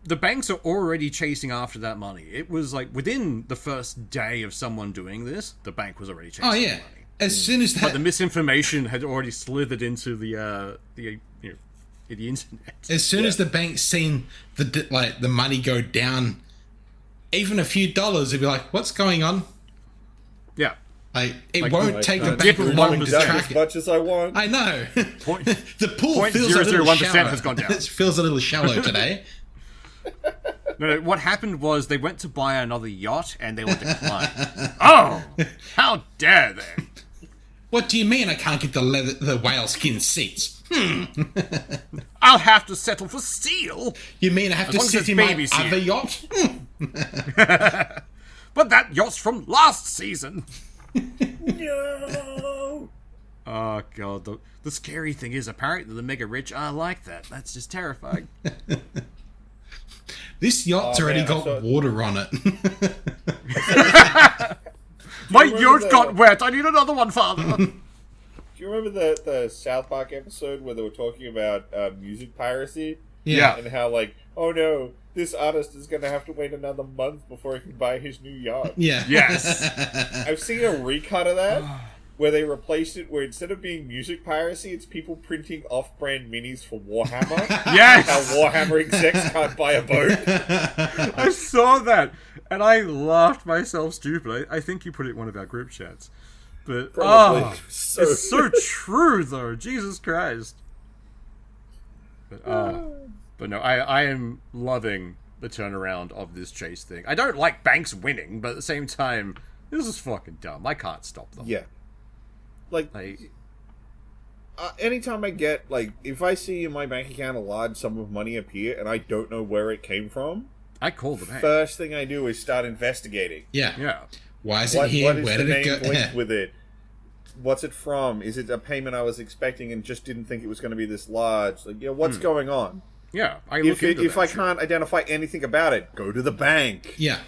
the banks are already chasing after that money. It was, within the first day of someone doing this, the bank was already chasing the money. As soon as that... But the misinformation had already slithered into the internet. As soon as the bank's seen the money go down, even a few dollars, it'd be like, what's going on? Yeah. It won't take the bank long to track as much as I want. I know. Point, the pool feels a little 0.001% shallow. has gone down. It feels a little shallow today. No, what happened was they went to buy another yacht and they were declined. Oh! How dare they? What do you mean I can't get the whale skin seats? I'll have to settle for steel. You mean I have to sit in my other yacht? But that yacht's from last season. No! Oh, God. The scary thing is, apparently, the mega rich are like that. That's just terrifying. This yacht's already got water on it. My yacht got wet. I need another one, Father. Do you remember the South Park episode where they were talking about music piracy? Yeah. And how, oh no, this artist is going to have to wait another month before he can buy his new yacht. Yeah. Yes. I've seen a recut of that where they replaced it where instead of being music piracy, it's people printing off-brand minis for Warhammer. Yes! How Warhammer execs can't buy a boat. I saw that, and I laughed myself stupid. I think you put it in one of our group chats. But, Probably. it's so true, though. Jesus Christ. But no, I am loving the turnaround of this chase thing. I don't like banks winning, but at the same time, this is fucking dumb. I can't stop them. Yeah. Anytime I get, if I see in my bank account a large sum of money appear and I don't know where it came from, I call the bank. First thing I do is start investigating. Yeah. Why is it here? What is Where the did it name go? linked with it? What's it from? Is it a payment I was expecting and just didn't think it was going to be this large? What's going on? Yeah, I look into If that I shit. can't identify anything about it, go to the bank. Yeah.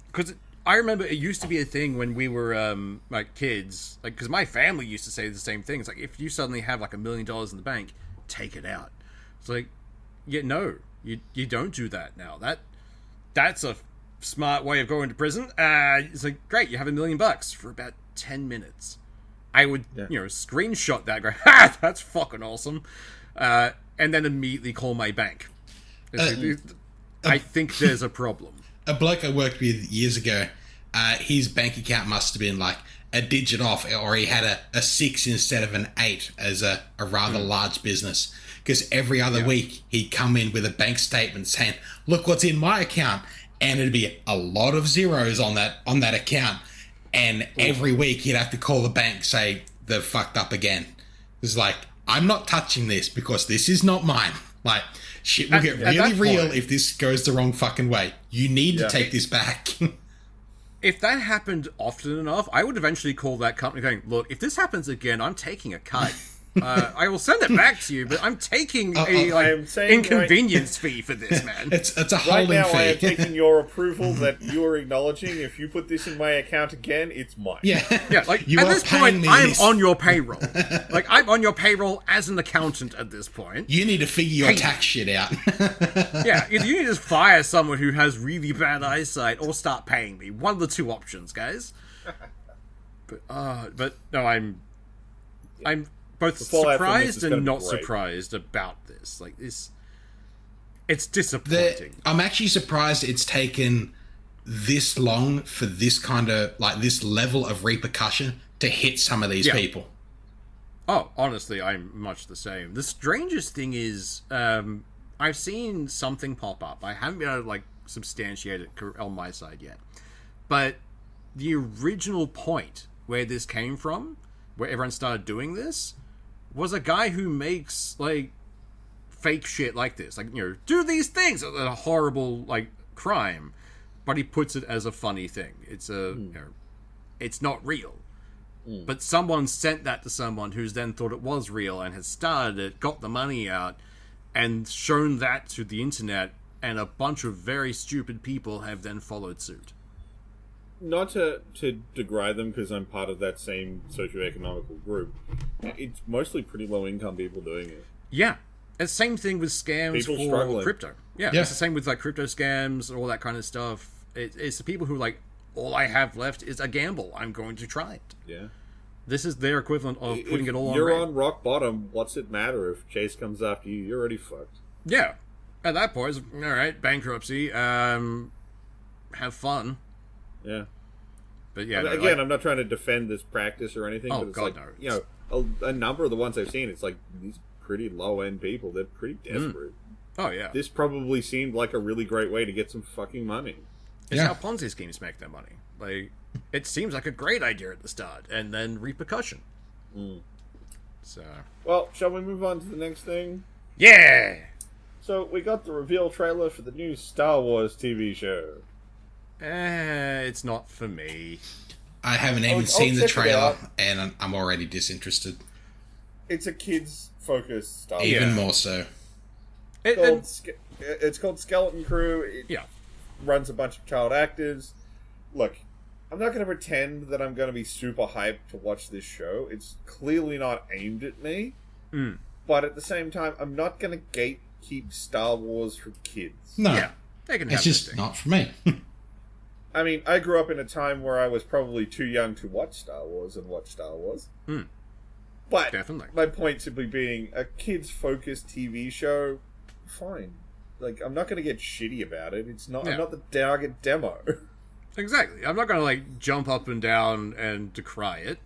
Because I remember it used to be a thing when we were kids. Because my family used to say the same thing. It's if you suddenly have $1 million in the bank, take it out. It's no, you don't do that now. That's a smart way of going to prison. It's great, you have $1 million for about 10 minutes. I would screenshot that, go, ha, that's fucking awesome, and then immediately call my bank. I think there's a problem. A bloke I worked with years ago, his bank account must have been a digit off, or he had a 6 instead of an 8 as a rather large business. Because every other week he'd come in with a bank statement saying, "Look what's in my account," and it'd be a lot of zeros on that account. And every week he'd have to call the bank, say they've fucked up again. It's I'm not touching this because this is not mine. Shit will get really real if this goes the wrong fucking way. You need to take this back. If that happened often enough, I would eventually call that company going, "Look, if this happens again, I'm taking a cut. I will send it back to you, but I'm taking inconvenience fee for this, man." It's a Right holding now, fee. I am taking your approval that you are acknowledging. If you put this in my account again, it's mine. Yeah. You at are this paying point, me I'm this. on your payroll. I'm on your payroll as an accountant at this point. You need to figure your tax shit out. Yeah, either you need to fire someone who has really bad eyesight or start paying me. One of the two options, guys. But no, I'm both surprised and not surprised about this. It's disappointing. I'm actually surprised it's taken this long for this kind of this level of repercussion to hit some of these people. Oh, honestly, I'm much the same. The strangest thing is, I've seen something pop up. I haven't been able to substantiate it on my side yet. But the original point where this came from, where everyone started doing this, was a guy who makes, like, fake shit like this. Like, do these things, a horrible, like, crime. But he puts it as a funny thing. It's it's not real. But someone sent that to someone who's then thought it was real and has started it, got the money out, and shown that to the internet, and a bunch of very stupid people have then followed suit. Not to degrade them, because I'm part of that same socioeconomical group. It's mostly pretty low-income people doing it. Yeah. And same thing with scams People for struggling. crypto. Yeah, it's the same with, like, crypto scams, all that kind of stuff. It's the people who, like, all I have left is a gamble. I'm going to try it. Yeah. This is their equivalent of putting it all on You're red. on rock bottom. What's it matter if Chase comes after you? You're already fucked. Yeah. At that point, it's, all right, bankruptcy. Have fun. Yeah. But yeah, again, I'm not trying to defend this practice or anything. Oh, but it's God, like, no. a number of the ones I've seen, it's like these pretty low-end people. They're pretty desperate. Oh, yeah. This probably seemed like a really great way to get some fucking money. It's how Ponzi schemes make their money. Like, it seems like a great idea at the start, and then repercussion. So, well, shall we move on to the next thing? yeah! So, we got the reveal trailer for the new Star Wars TV show. It's not for me. I haven't even seen the trailer, and I'm already disinterested. It's a kids-focused Star Wars. Even more so. It's called Skeleton Crew. It runs a bunch of child actors. Look, I'm not going to pretend that I'm going to be super hyped to watch this show. It's clearly not aimed at me. But at the same time, I'm not going to gatekeep Star Wars for kids. No. Yeah, they can have it's just not for me. I mean, I grew up in a time where I was probably too young to watch Star Wars and watch Star Wars. But definitely. My point simply being, a kids-focused TV show, fine. Like, I'm not going to get shitty about it. It's not. I'm not the target demo. Exactly. I'm not going to, like, jump up and down and decry it.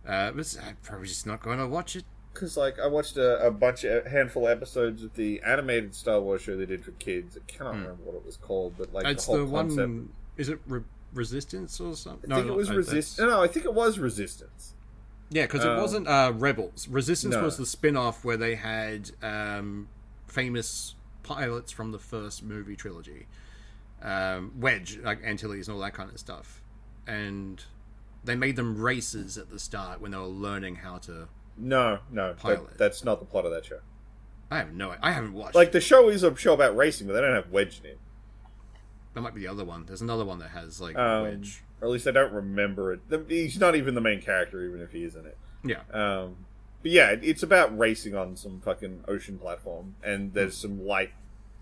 But I'm probably just not going to watch it. Because, like, I watched a handful of episodes of the animated Star Wars show they did for kids. I cannot remember what it was called, but, like, it's the whole concept. one. Is it Resistance or something? I think it was Resistance. No, I think it was Resistance. Yeah, because it wasn't Rebels. Resistance was the spin-off where they had famous pilots from the first movie trilogy. Wedge, like Antilles and all that kind of stuff. And they made them racers at the start when they were learning how to pilot. That's not the plot of that show. I haven't watched Like, the show is a show about racing, but they don't have Wedge in it. That might be the other one. There's another one that has, like, Wedge. Or at least I don't remember it. He's not even the main character, even if he is in it. Yeah. But yeah, it's about racing on some fucking ocean platform, and there's some light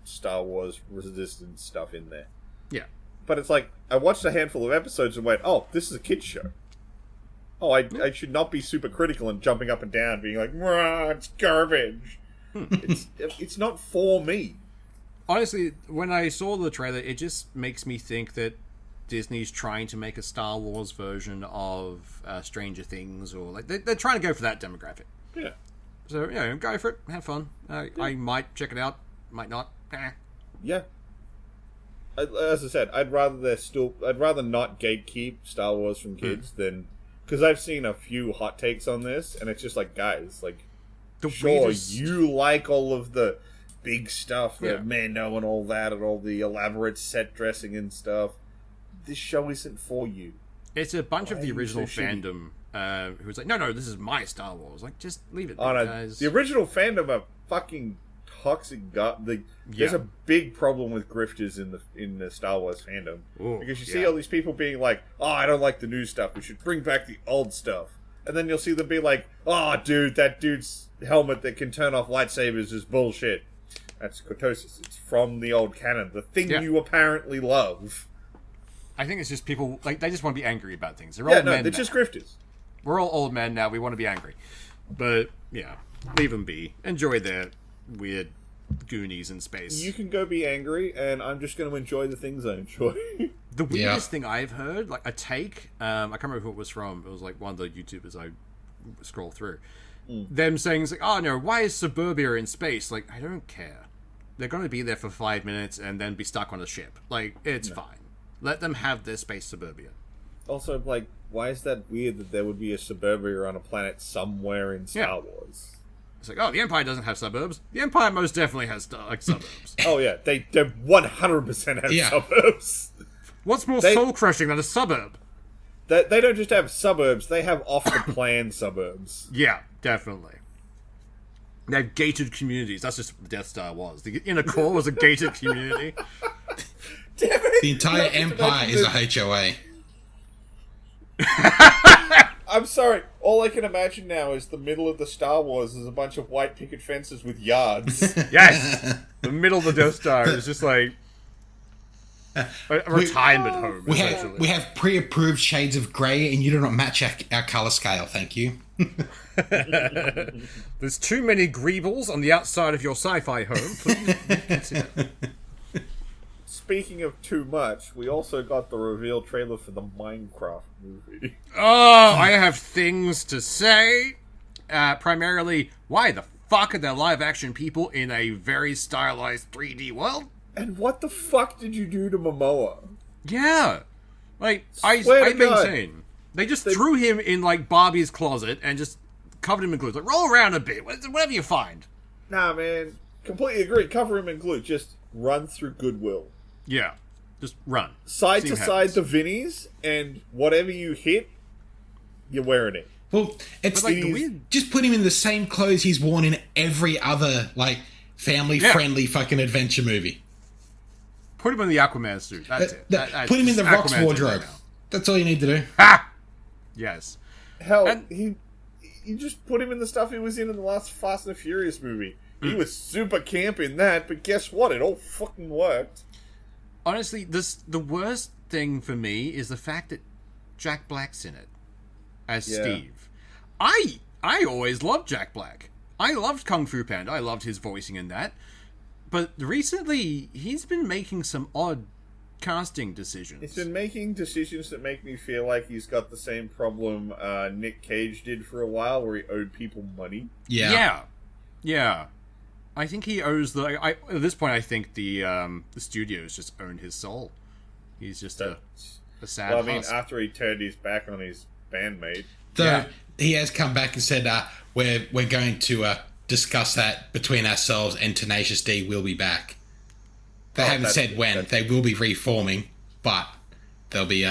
Star Wars Resistance stuff in there. Yeah. But it's like, I watched a handful of episodes and went, oh, this is a kid's show. Oh, I should not be super critical and jumping up and down, being like, it's garbage. It's not for me. Honestly, when I saw the trailer, it just makes me think that Disney's trying to make a Star Wars version of Stranger Things, or like they're trying to go for that demographic. Yeah. So go for it, have fun. I might check it out, might not. Yeah. As I said, I'd rather not gatekeep Star Wars from kids than, because I've seen a few hot takes on this, and it's just like, guys, like, you like all of the big stuff, the Mando and all that, and all the elaborate set dressing and stuff. This show isn't for you. It's a bunch of the original fandom who's like, no, this is my Star Wars. Like, just leave it, guys. The original fandom are fucking toxic. There's a big problem with grifters in the Star Wars fandom. Because you see all these people being like, oh, I don't like the new stuff. We should bring back the old stuff. And then you'll see them be like, oh, dude, that dude's helmet that can turn off lightsabers is bullshit. That's Cortosis. It's from the old canon. The thing you apparently love. I think it's just people, like, they just want to be angry about things. They're old men they're just grifters. We're all old men now. We want to be angry. But, yeah, leave them be. Enjoy their weird Goonies in space. You can go be angry, and I'm just going to enjoy the things I enjoy. The weirdest thing I've heard, like, a take, I can't remember who it was from. It was, like, one of the YouTubers I scroll through. Them saying, like, oh, no, why is suburbia in space? Like, I don't care. They're going to be there for 5 minutes and then be stuck on a ship. Like, it's fine. Let them have their space suburbia. Also, like, why is that weird that there would be a suburbia on a planet somewhere in Star Wars? It's like, oh, the Empire doesn't have suburbs. The Empire most definitely has suburbs. Oh yeah, they 100% have suburbs. What's more soul-crushing than a suburb? They don't just have suburbs, they have off-the-plan suburbs. Yeah, definitely. They have gated communities. That's just what the Death Star was. The inner core was a gated community. Damn it! The entire Empire is a HOA. I'm sorry. All I can imagine now is the middle of the Star Wars is a bunch of white picket fences with yards. Yes! The middle of the Death Star is just like a retirement home, essentially. We have pre-approved shades of grey, and you do not match our colour scale, thank you. There's too many greebles on the outside of your sci-fi home. Please reconsider. Speaking of too much, we also got the reveal trailer for the Minecraft movie. Oh, I have things to say. Primarily, why the fuck are there live-action people in a very stylized 3D world? And what the fuck did you do to Momoa? Yeah. Like, I maintain. They just threw him in, like, Barbie's closet and just covered him in glue. Like, roll around a bit, whatever you find. Nah, man. Completely agree. Cover him in glue. Just run through Goodwill. Yeah. Just run. Side to side the Vinnies, and whatever you hit, you're wearing it. Well, it's like just put him in the same clothes he's worn in every other, like, family-friendly fucking adventure movie. Put him in the Aquaman suit. That's it. Put him in the Rock's wardrobe. That's all you need to do. Ha! Yes. Hell, you just put him in the stuff he was in the last Fast and the Furious movie. He was super camp in that, but guess what? It all fucking worked. Honestly, the worst thing for me is the fact that Jack Black's in it as Steve. I always loved Jack Black. I loved Kung Fu Panda. I loved his voicing in that. But recently, he's been making some odd casting decisions. He's been making decisions that make me feel like he's got the same problem Nick Cage did for a while, where he owed people money. Yeah. I think he owes at this point, I think the studios just owned his soul. He's just a sad Well, I mean, husk. after he turned his back on his bandmate. He has come back and said, we're going to discuss that between ourselves, and Tenacious D will be back. They haven't said when. They will be reforming, but there'll be,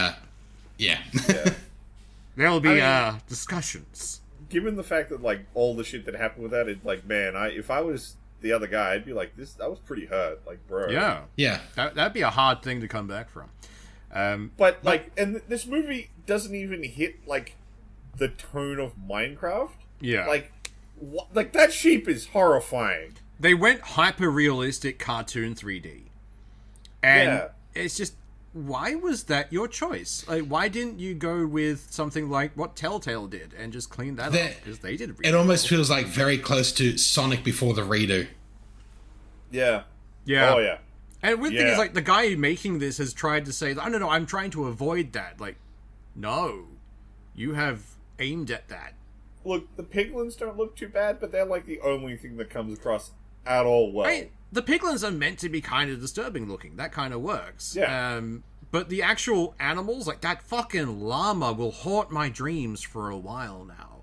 There'll be discussions. Given the fact that, like, all the shit that happened with that, it's like, man, if I was the other guy, I'd be like, that was pretty hurt. Like, bro. Yeah. That'd be a hard thing to come back from. But, like, and this movie doesn't even hit, like, the tone of Minecraft. Yeah. Like that sheep is horrifying. They went hyper-realistic cartoon 3D. And it's just, why was that your choice? Like, why didn't you go with something like what Telltale did and just clean that up? Because they did it almost feels like very close to Sonic before the redo. Yeah. Oh, yeah. And the weird thing is, like, the guy making this has tried to say, no, I'm trying to avoid that. Like, no. You have aimed at that. Look, the piglins don't look too bad, but they're, like, the only thing that comes across at all well. The piglins are meant to be kind of disturbing looking. That kind of works. Yeah. But the actual animals, like that fucking llama, will haunt my dreams for a while now.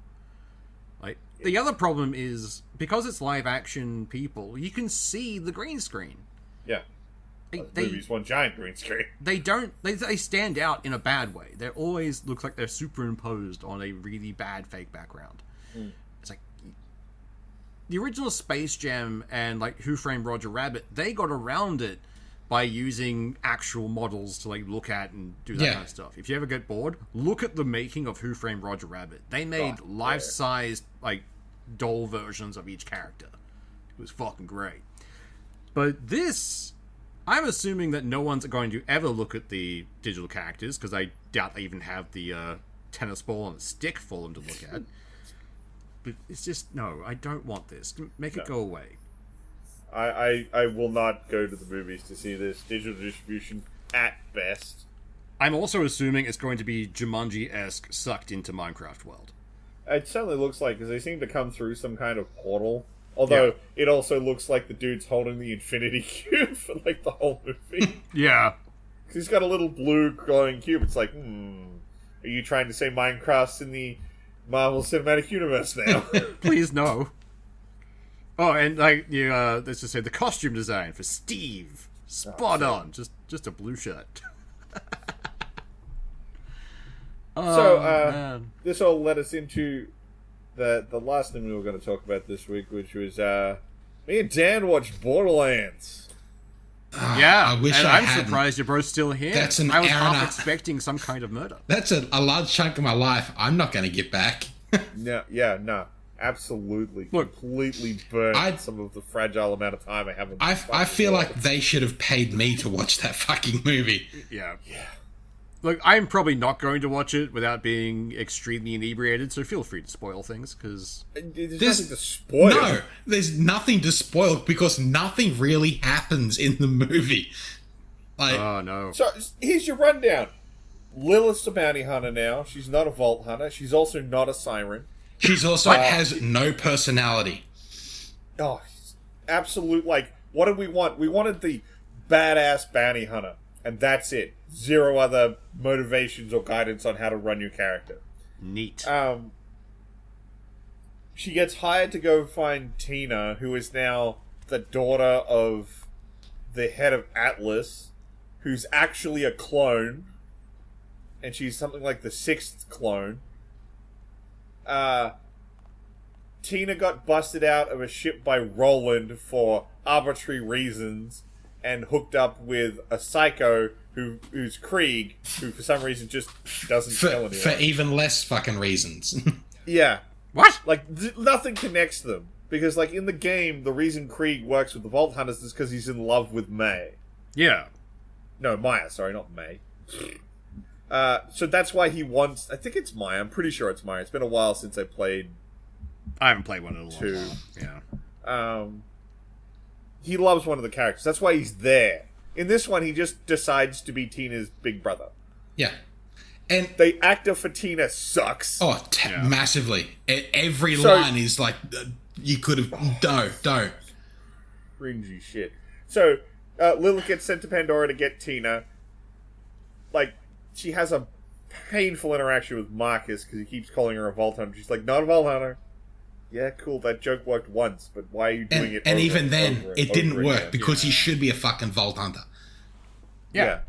Like, the other problem is, because it's live action people, you can see the green screen. Yeah. Movie's one giant green screen. They stand out in a bad way. They always look like they're superimposed on a really bad fake background. It's like the original Space Jam and like Who Framed Roger Rabbit, they got around it by using actual models to like look at and do that kind of stuff. If you ever get bored, look at the making of Who Framed Roger Rabbit. They made life-sized like doll versions of each character. It was fucking great. But this, I'm assuming that no one's going to ever look at the digital characters, because I doubt they even have the tennis ball and a stick for them to look at. But it's just, no, I don't want this. Make it go away. I will not go to the movies to see this. Digital distribution at best. I'm also assuming it's going to be Jumanji-esque sucked into Minecraft world. It certainly looks like, because they seem to come through some kind of portal Although it also looks like the dude's holding the Infinity Cube for like the whole movie. Yeah. Because he's got a little blue glowing cube. It's like, are you trying to say Minecraft's in the Marvel Cinematic Universe now? Please no. Oh, and like let's just say the costume design for Steve, spot on. Just a blue shirt. This all led us into the last thing we were going to talk about this week, which was me and Dan watched Borderlands. Yeah, I wish and I I'm hadn't. surprised you're both still here. That's an I was hour and half a- expecting some kind of murder. That's a large chunk of my life I'm not going to get back. No. Absolutely. Look, completely burned some of the fragile amount of time I have on this I feel world. like they should have paid me to watch that fucking movie. Yeah. Look, I'm probably not going to watch it without being extremely inebriated, so feel free to spoil things, because... There's nothing to spoil. No, there's nothing to spoil because nothing really happens in the movie. Like, Oh, no. So, here's your rundown. Lilith's a bounty hunter now. She's not a vault hunter. She's also not a siren. she's also has no personality. Oh, absolute, like, what did we want? We wanted the badass bounty hunter, and that's it. Zero other motivations or guidance on how to run your character. Neat. She gets hired to go find Tina, who is now the daughter of the head of Atlas, who's actually a clone, and she's something like the 6th clone. Tina got busted out of a ship by Roland for arbitrary reasons and hooked up with a psycho who's Krieg, who for some reason just doesn't kill anyone. For even less fucking reasons. Yeah. What? Like, nothing connects them. Because, like, in the game, the reason Krieg works with the Vault Hunters is because he's in love with May. Yeah. No, Maya, sorry, not May. So that's why he wants... I think it's Maya. I'm pretty sure it's Maya. It's been a while since I played I haven't played one in a long 2. time. Yeah. He loves one of the characters. That's why he's there. In this one, he just decides to be Tina's big brother. Yeah. And The actor for Tina sucks. massively. Every So- line is like, you could have... Don't. Cringy shit. So, Lilith gets sent to Pandora to get Tina. Like, she has a painful interaction with Marcus because he keeps calling her a Vault Hunter. She's like, not a Vault Hunter. Yeah, cool, that joke worked once, but why are you doing it And over even and then, over and it didn't over work again? because he should be a fucking Vault Hunter. Yeah.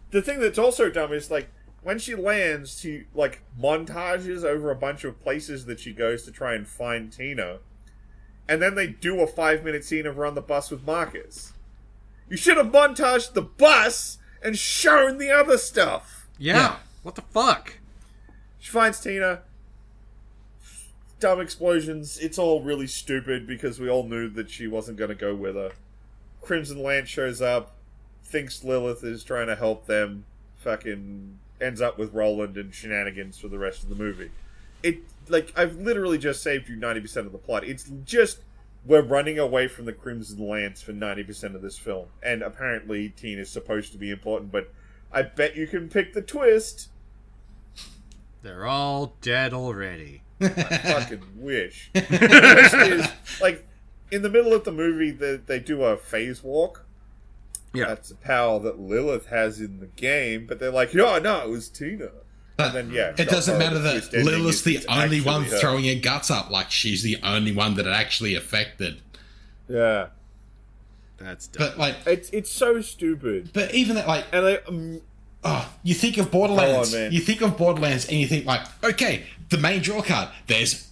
The thing that's also dumb is, like, when she lands, she, like, montages over a bunch of places that she goes to try and find Tina. And then they do a 5-minute scene of her on the bus with Marcus. You should have montaged the bus and shown the other stuff. Yeah. What the fuck? She finds Tina. Dumb explosions. It's all really stupid because we all knew that she wasn't going to go with her. Crimson Lance shows up, thinks Lilith is trying to help them, fucking ends up with Roland and shenanigans for the rest of the movie. I've literally just saved you 90% of the plot. It's just, we're running away from the Crimson Lance for 90% of this film. And apparently Tina's supposed to be important, but I bet you can pick the twist. They're all dead already. I fucking wish. The twist is, like, in the middle of the movie, they do a phase walk. Yeah. That's a power that Lilith has in the game, but they're like, no, it was Tina. But And then, it doesn't matter that twist ending Lilith's is the it's only one actually her. throwing her guts up. Like, she's the only one that it actually affected. Yeah. That's dumb. But, like... It's so stupid. But even that, like... And you think of Borderlands. Go on, man. You think of Borderlands and you think, like, okay, the main draw card, there's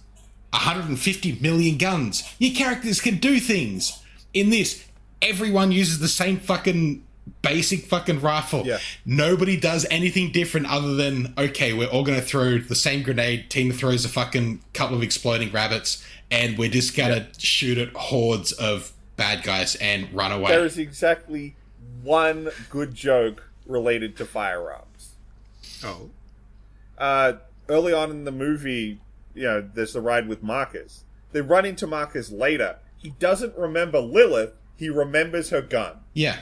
150 million guns. Your characters can do things. In this, everyone uses the same fucking basic fucking rifle. Yeah. Nobody does anything different other than, okay, we're all going to throw the same grenade. Tina throws a fucking couple of exploding rabbits, and we're just going to shoot at hordes of bad guys and run away. there is exactly one good joke related to firearms. Oh. Early on in the movie, there's the ride with Marcus. They run into Marcus later. He doesn't remember Lilith. He remembers her gun. Yeah.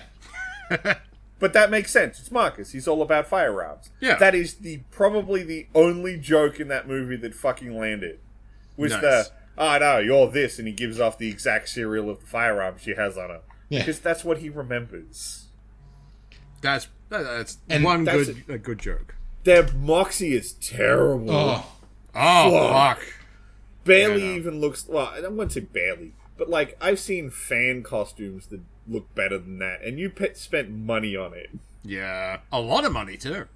But that makes sense. It's Marcus. He's all about firearms. Yeah. That is probably the only joke in that movie that fucking landed. Was Nice. oh no, you're this, and he gives off the exact serial of the firearm she has on her. Yeah. Because that's what he remembers. That's And one that's good joke. Their moxie is terrible. Oh, Fuck. Barely Yeah, no. even looks... Well, I don't want to say barely, but, like, I've seen fan costumes that look better than that, and you spent money on it. Yeah, a lot of money too.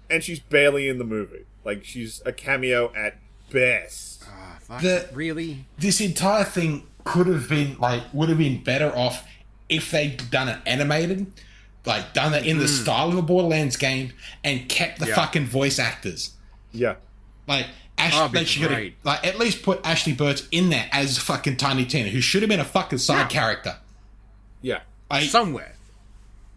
And she's barely in the movie. Like, she's a cameo at best. Fuck. The- Really? this entire thing would have been better off if they'd done it animated, like done it in the style of a Borderlands game, and kept the fucking voice actors. Yeah. Like That'd be they should have great. like at least put Ashley Burch in there as fucking Tiny Tina, who should have been a fucking side character. Yeah. Like, Somewhere.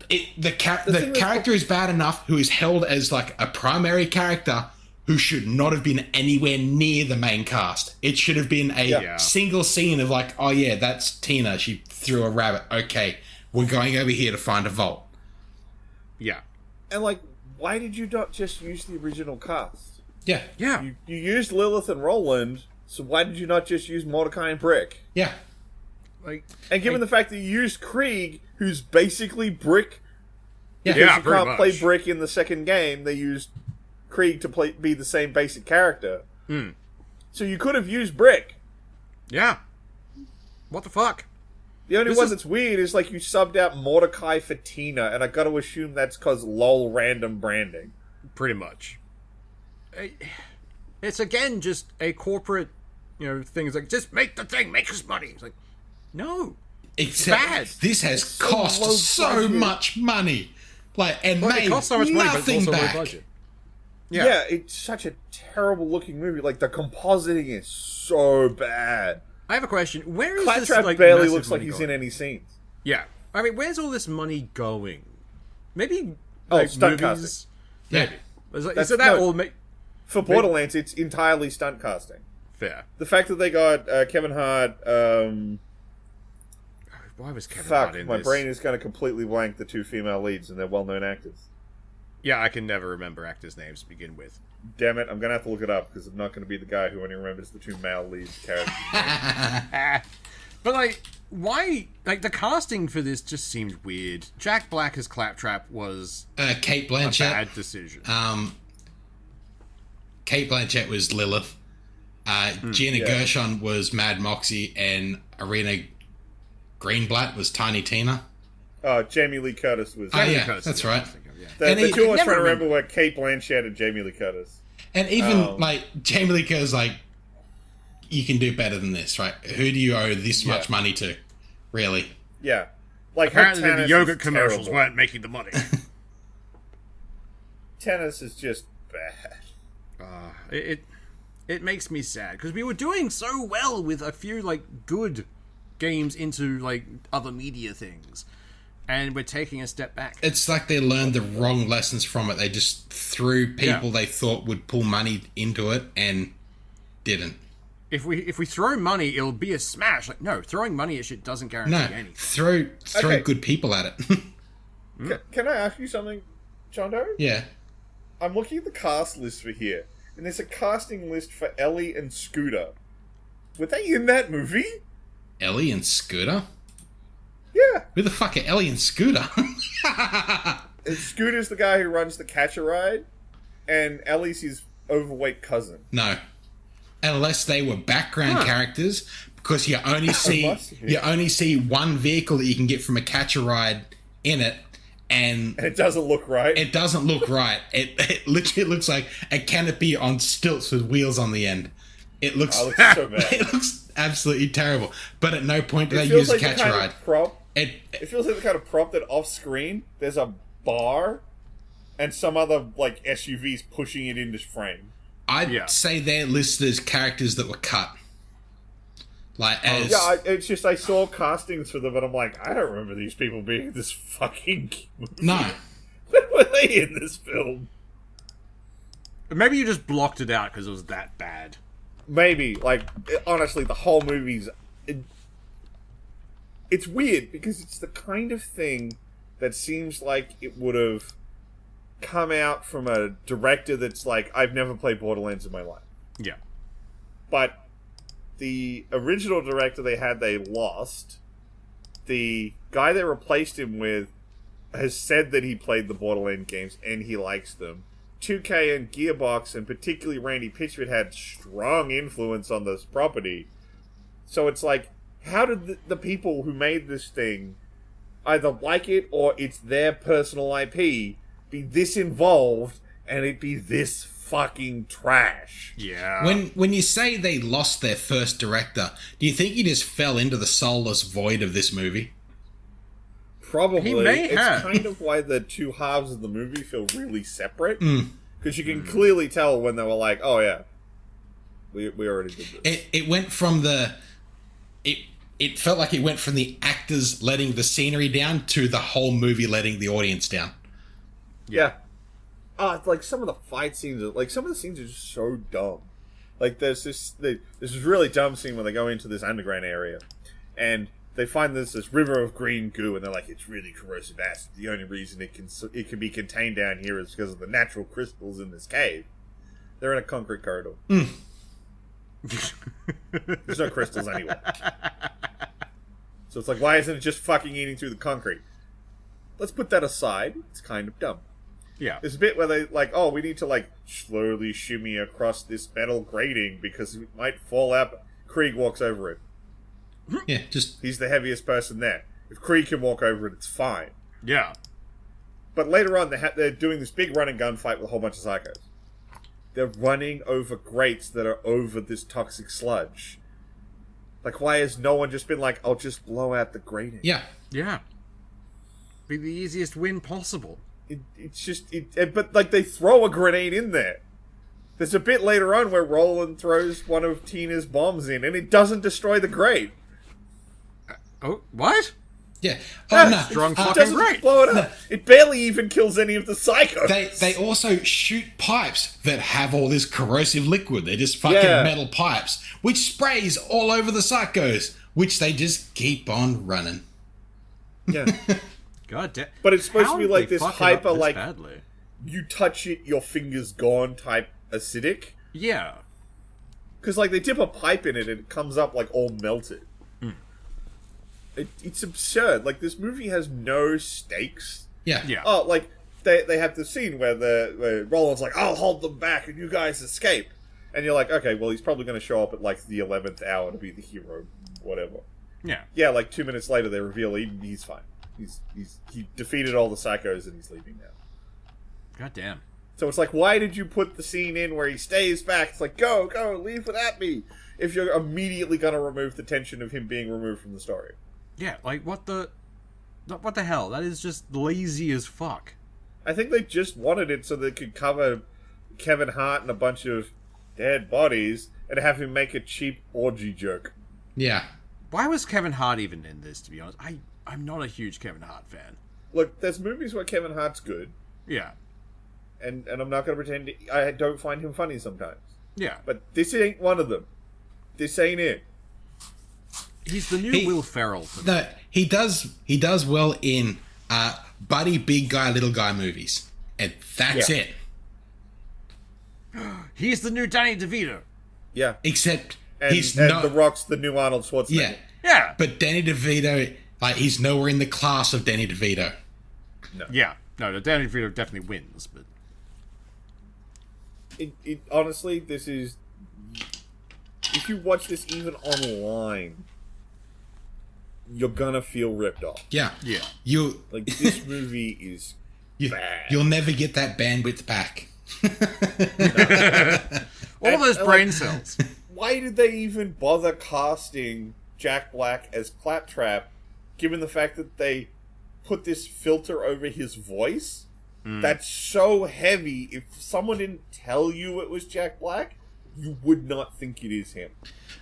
the thing character is bad enough who is held as like a primary character who should not have been anywhere near the main cast. It should have been a Yeah. single scene of like, oh yeah, that's Tina. She threw a rabbit. Okay, we're going over here to find a vault. Yeah. And, like, why did you not just use the original cast? Yeah, Yeah. You used Lilith and Roland, so why did you not just use Mordecai and Brick? yeah. Like, And given the fact that you used Krieg, who's basically Brick, Yeah. because Yeah, you pretty can't play much. Brick in the second game, they used Krieg to be the same basic character. So you could have used Brick. yeah. What the fuck? The only This one is- that's weird is, like, you subbed out Mordecai for Tina, and I gotta assume that's because lol random branding. Pretty much. It's again just a corporate, thing. It's like, just make the thing, make us money. It's like, no. Except bad. this has so cost low so budget. much money, like, and Well, made it costs so much money, but it's nothing also back. low budget. Yeah. It's such a terrible looking movie. Like, the compositing is so bad. I have a question. Where is this, Claptrap like, barely massive looks like money he's going? in any scenes. Yeah. I mean, where's all this money going? Maybe, Oh, like, stunt movies? Yeah. Maybe. Is That's- so that no. all For Borderlands, it's entirely stunt casting. fair. The fact that they got Kevin Hart, Why was Kevin Hart fuck, in my this? brain is going to completely blank the two female leads, and they're well-known actors. Yeah, I can never remember actors' names to begin with. Damn it, I'm going to have to look it up, because I'm not going to be the guy who only remembers the two male lead characters. But, like, why... Like, the casting for this just seemed weird. Jack Black as Claptrap was Kate a Blanchett. bad decision. Kate Blanchett was Lilith. Gina yeah. Gershon was Mad Moxie, and Arena Greenblatt was Tiny Tina. Jamie Lee Curtis was... Oh, yeah, Curtis that's is what I right. was thinking of, yeah. The And he- two I was never trying to remember- remember were Kate Blanchett and Jamie Lee Curtis. And even, Oh. like, Jamie Lee Curtis, like, you can do better than this, right? Who do you owe this much money to? Really? Yeah. Like, her Apparently the tennis yogurt is commercials terrible. weren't making the money. Tennis is just bad. It makes me sad because we were doing so well with a few like good games into like other media things, and we're taking a step back. It's like they learned the wrong lessons from it. They just threw people they thought would pull money into it and didn't. If we throw money, it'll be a smash. Like no, throwing money at shit doesn't guarantee No, anything. throw Okay. good people at it. Can I ask you something, Chondo? Yeah. I'm looking at the cast list for here, and there's a casting list for Ellie and Scooter. Were they in that movie? Ellie and Scooter? Yeah. Who the fuck are Ellie and Scooter? And Scooter's the guy who runs the catch-a-ride, and Ellie's his overweight cousin. No. Unless they were background characters, because you only see one vehicle that you can get from a catch-a-ride in it, and And it doesn't look right. it doesn't look right. It literally looks like a canopy on stilts with wheels on the end. It looks Oh, it looks so bad. it looks absolutely terrible. But at no point do It they feels use a like the catch kind ride. of prop. It It feels like the kind of prop that off-screen there's a bar and some other like SUVs pushing it into frame. I'd say they're listed as characters that were cut. Like as Yeah, it's just I saw castings for them, and I'm like, I don't remember these people being in this fucking movie. no. When were they in this film? Maybe you just blocked it out because it was that bad. Maybe, like, honestly, the whole movie's... It's weird, because it's the kind of thing that seems like it would have come out from a director that's like, I've never played Borderlands in my life. Yeah. But the original director they lost. The guy they replaced him with has said that he played the Borderlands games and he likes them. 2K and Gearbox, and particularly Randy Pitchford, had strong influence on this property. So it's like, how did the people who made this thing either like it or it's their personal IP be this involved and it be this fucking trash? Yeah. When you say they lost their first director, do you think he just fell into the soulless void of this movie? Probably. He may it's have. kind of why the two halves of the movie feel really separate. Because you can clearly tell when they were like, oh yeah, we already did this. It went from the... It felt like it went from the actors letting the scenery down to the whole movie letting the audience down. Yeah. Like some of the fight scenes, like some of the scenes are just so dumb. Like there's this really dumb scene when they go into this underground area, and they find this river of green goo, and they're like, it's really corrosive acid. The only reason it can be contained down here is because of the natural crystals in this cave. They're in a concrete corridor. There's no crystals anywhere. So it's like, why isn't it just fucking eating through the concrete? Let's put that aside. It's kind of dumb. Yeah. There's a bit where they like, oh, we need to like slowly shimmy across this metal grating because it might fall out. Krieg walks over it. Yeah, just... He's the heaviest person there. If Krieg can walk over it, it's fine. Yeah. But later on, they're doing this big run and gun fight with a whole bunch of psychos. They're running over grates that are over this toxic sludge. Like, why has no one just been like, I'll just blow out the grating? Yeah. Yeah. Be the easiest win possible. But like, they throw a grenade in there. There's a bit later on where Roland throws one of Tina's bombs in, and it doesn't destroy the grate. Oh, what? Yeah. Yeah, Oh, no. strong it fucking doesn't grate. blow it up. It barely even kills any of the psychos. They also shoot pipes that have all this corrosive liquid. They're just fucking metal pipes, which sprays all over the psychos, which they just keep on running. Yeah. God damn. But it's supposed How to be did like they this fuck it hyper, up this like, badly? you touch it, your finger's gone type acidic. Yeah. Because, like, they dip a pipe in it and it comes up, like, all melted. It's absurd. Like, this movie has no stakes. Yeah. Yeah. Oh, like, they have the scene where Roland's like, I'll hold them back and you guys escape. And you're like, okay, well, he's probably going to show up at, like, the 11th hour to be the hero, whatever. Yeah. Yeah, like, 2 minutes later, they reveal he's fine. He defeated all the psychos and he's leaving now. God damn. So it's like, why did you put the scene in where he stays back? It's like, go, leave without me. If you're immediately going to remove the tension of him being removed from the story. Yeah, like, what the hell? That is just lazy as fuck. I think they just wanted it so they could cover Kevin Hart and a bunch of dead bodies and have him make a cheap orgy joke. Yeah. Why was Kevin Hart even in this, to be honest? I'm not a huge Kevin Hart fan. Look, there's movies where Kevin Hart's good. Yeah. And I'm not going to pretend I don't find him funny sometimes. Yeah. But this ain't one of them. This ain't it. He's the new Will Ferrell. No, he does well in buddy big guy little guy movies, and that's it. He's the new Danny DeVito. Yeah. Except And The Rock's the new Arnold Schwarzenegger. Yeah. Yeah. But Danny DeVito, like, he's nowhere in the class of Danny DeVito. No. Yeah. No, Danny DeVito definitely wins, but Honestly, this is... If you watch this even online, you're gonna feel ripped off. Yeah. yeah. Like, this movie is bad. You'll never get that bandwidth back. All those brain cells. Why did they even bother casting Jack Black as Claptrap, given the fact that they put this filter over his voice? That's so heavy. If someone didn't tell you it was Jack Black, you would not think it is him.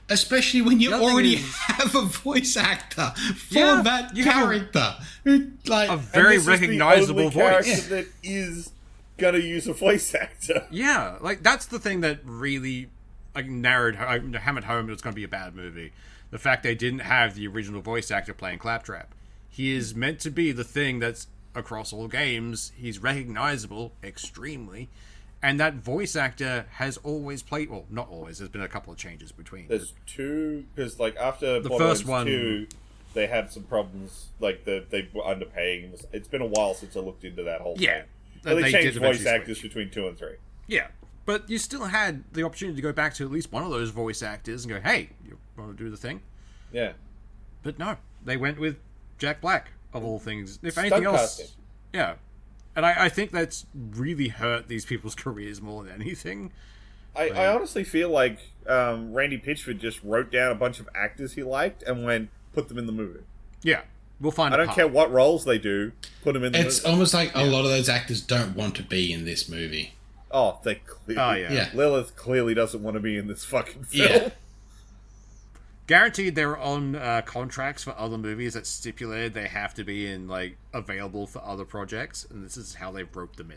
Especially when you Nothing already is- have a voice actor for Yeah, that you have character. Who, like, A very recognizable and this is the only voice. character that is gonna use a voice actor. Yeah, like, that's the thing that really, like, hammered home that it's going to be a bad movie. The fact they didn't have the original voice actor playing Claptrap. He is meant to be the thing that's across all games. He's recognizable extremely, And that voice actor has always played... Well, not always. There's been a couple of changes between. There's two... Because, like, after the Borderlands first one... 2, they had some problems. Like, they were underpaying. It's been a while since I looked into that whole thing. But they changed voice actors between 2 and 3. Yeah. But you still had the opportunity to go back to at least one of those voice actors and go, hey, you want to do the thing? Yeah. But no. They went with Jack Black, of all things. If anything else... Casting. Yeah. And I think that's really hurt these people's careers more than anything. I honestly feel like Randy Pitchford just wrote down a bunch of actors he liked and went, put them in the movie. Yeah. We'll find I don't care what roles they do, put them in the movie. It's almost like a lot of those actors don't want to be in this movie. Oh, they clearly... Oh, yeah. Lilith clearly doesn't want to be in this fucking film. Yeah. Guaranteed they're on contracts for other movies that stipulated they have to be in, like, available for other projects, and this is how they've roped them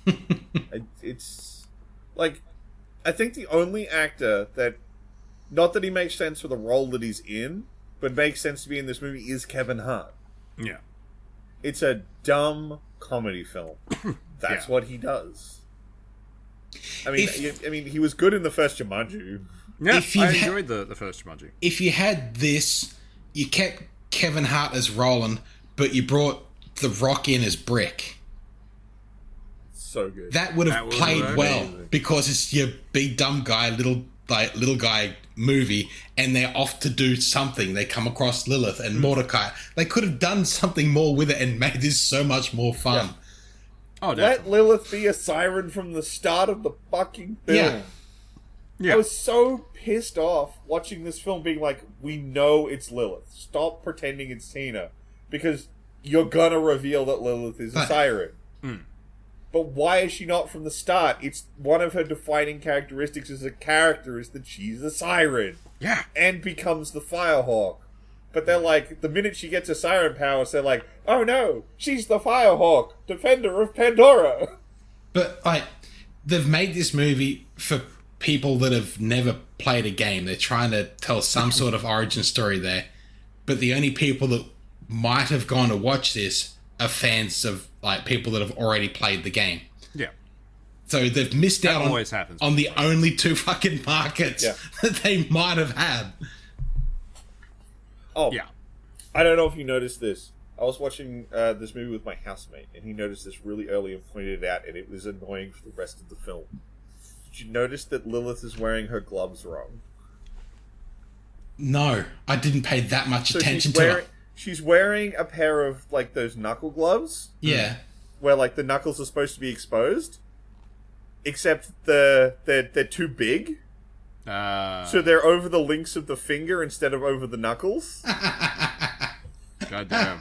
in. It's... Like, I think the only actor that... Not that he makes sense for the role that he's in, but makes sense to be in this movie is Kevin Hart. Yeah. It's a dumb comedy film. That's what he does. I mean, he was good in the first Jumanji. Yeah, I enjoyed the first Jumanji. If you had this, you kept Kevin Hart as Roland, but you brought The Rock in as Brick. So good. That would have played well because it's your big dumb guy, little guy movie, and they're off to do something. They come across Lilith and Mordecai. They could have done something more with it and made this so much more fun. Yeah. Oh, definitely. Let Lilith be a siren from the start of the fucking film. Yeah. I was so pissed off watching this film being like, we know it's Lilith. Stop pretending it's Tina. Because you're gonna reveal that Lilith is a siren. But why is she not from the start? It's one of her defining characteristics as a character is that she's a siren. Yeah. And becomes the Firehawk. But they're like, the minute she gets her siren powers, they're like, oh no, she's the Firehawk, defender of Pandora. But, like, they've made this movie for people that have never played a game. They're trying to tell some sort of origin story there. But the only people that might have gone to watch this are fans of, like, people that have already played the game. Yeah. So they've missed out on the only two fucking markets that they might have had. Oh, yeah. I don't know if you noticed this. I was watching this movie with my housemate, and he noticed this really early and pointed it out, and it was annoying for the rest of the film. Did you notice that Lilith is wearing her gloves wrong? No, I didn't pay that much attention to it. She's wearing a pair of, like, those knuckle gloves. Yeah. Where, like, the knuckles are supposed to be exposed. Except they're too big. So they're over the links of the finger instead of over the knuckles. Goddamn.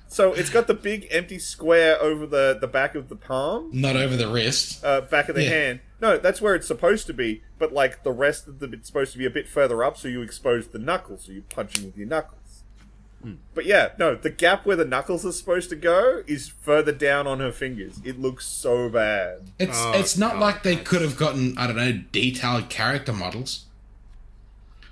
So it's got the big empty square over the back of the palm. Not over the wrist. Back of the hand. No, that's where it's supposed to be. But, like, the rest of the bit's supposed to be a bit further up, so you expose the knuckles. So you're punching with your knuckles. But yeah, no, the gap where the knuckles are supposed to go is further down on her fingers. It looks so bad. It's not like they could have gotten, I don't know, detailed character models.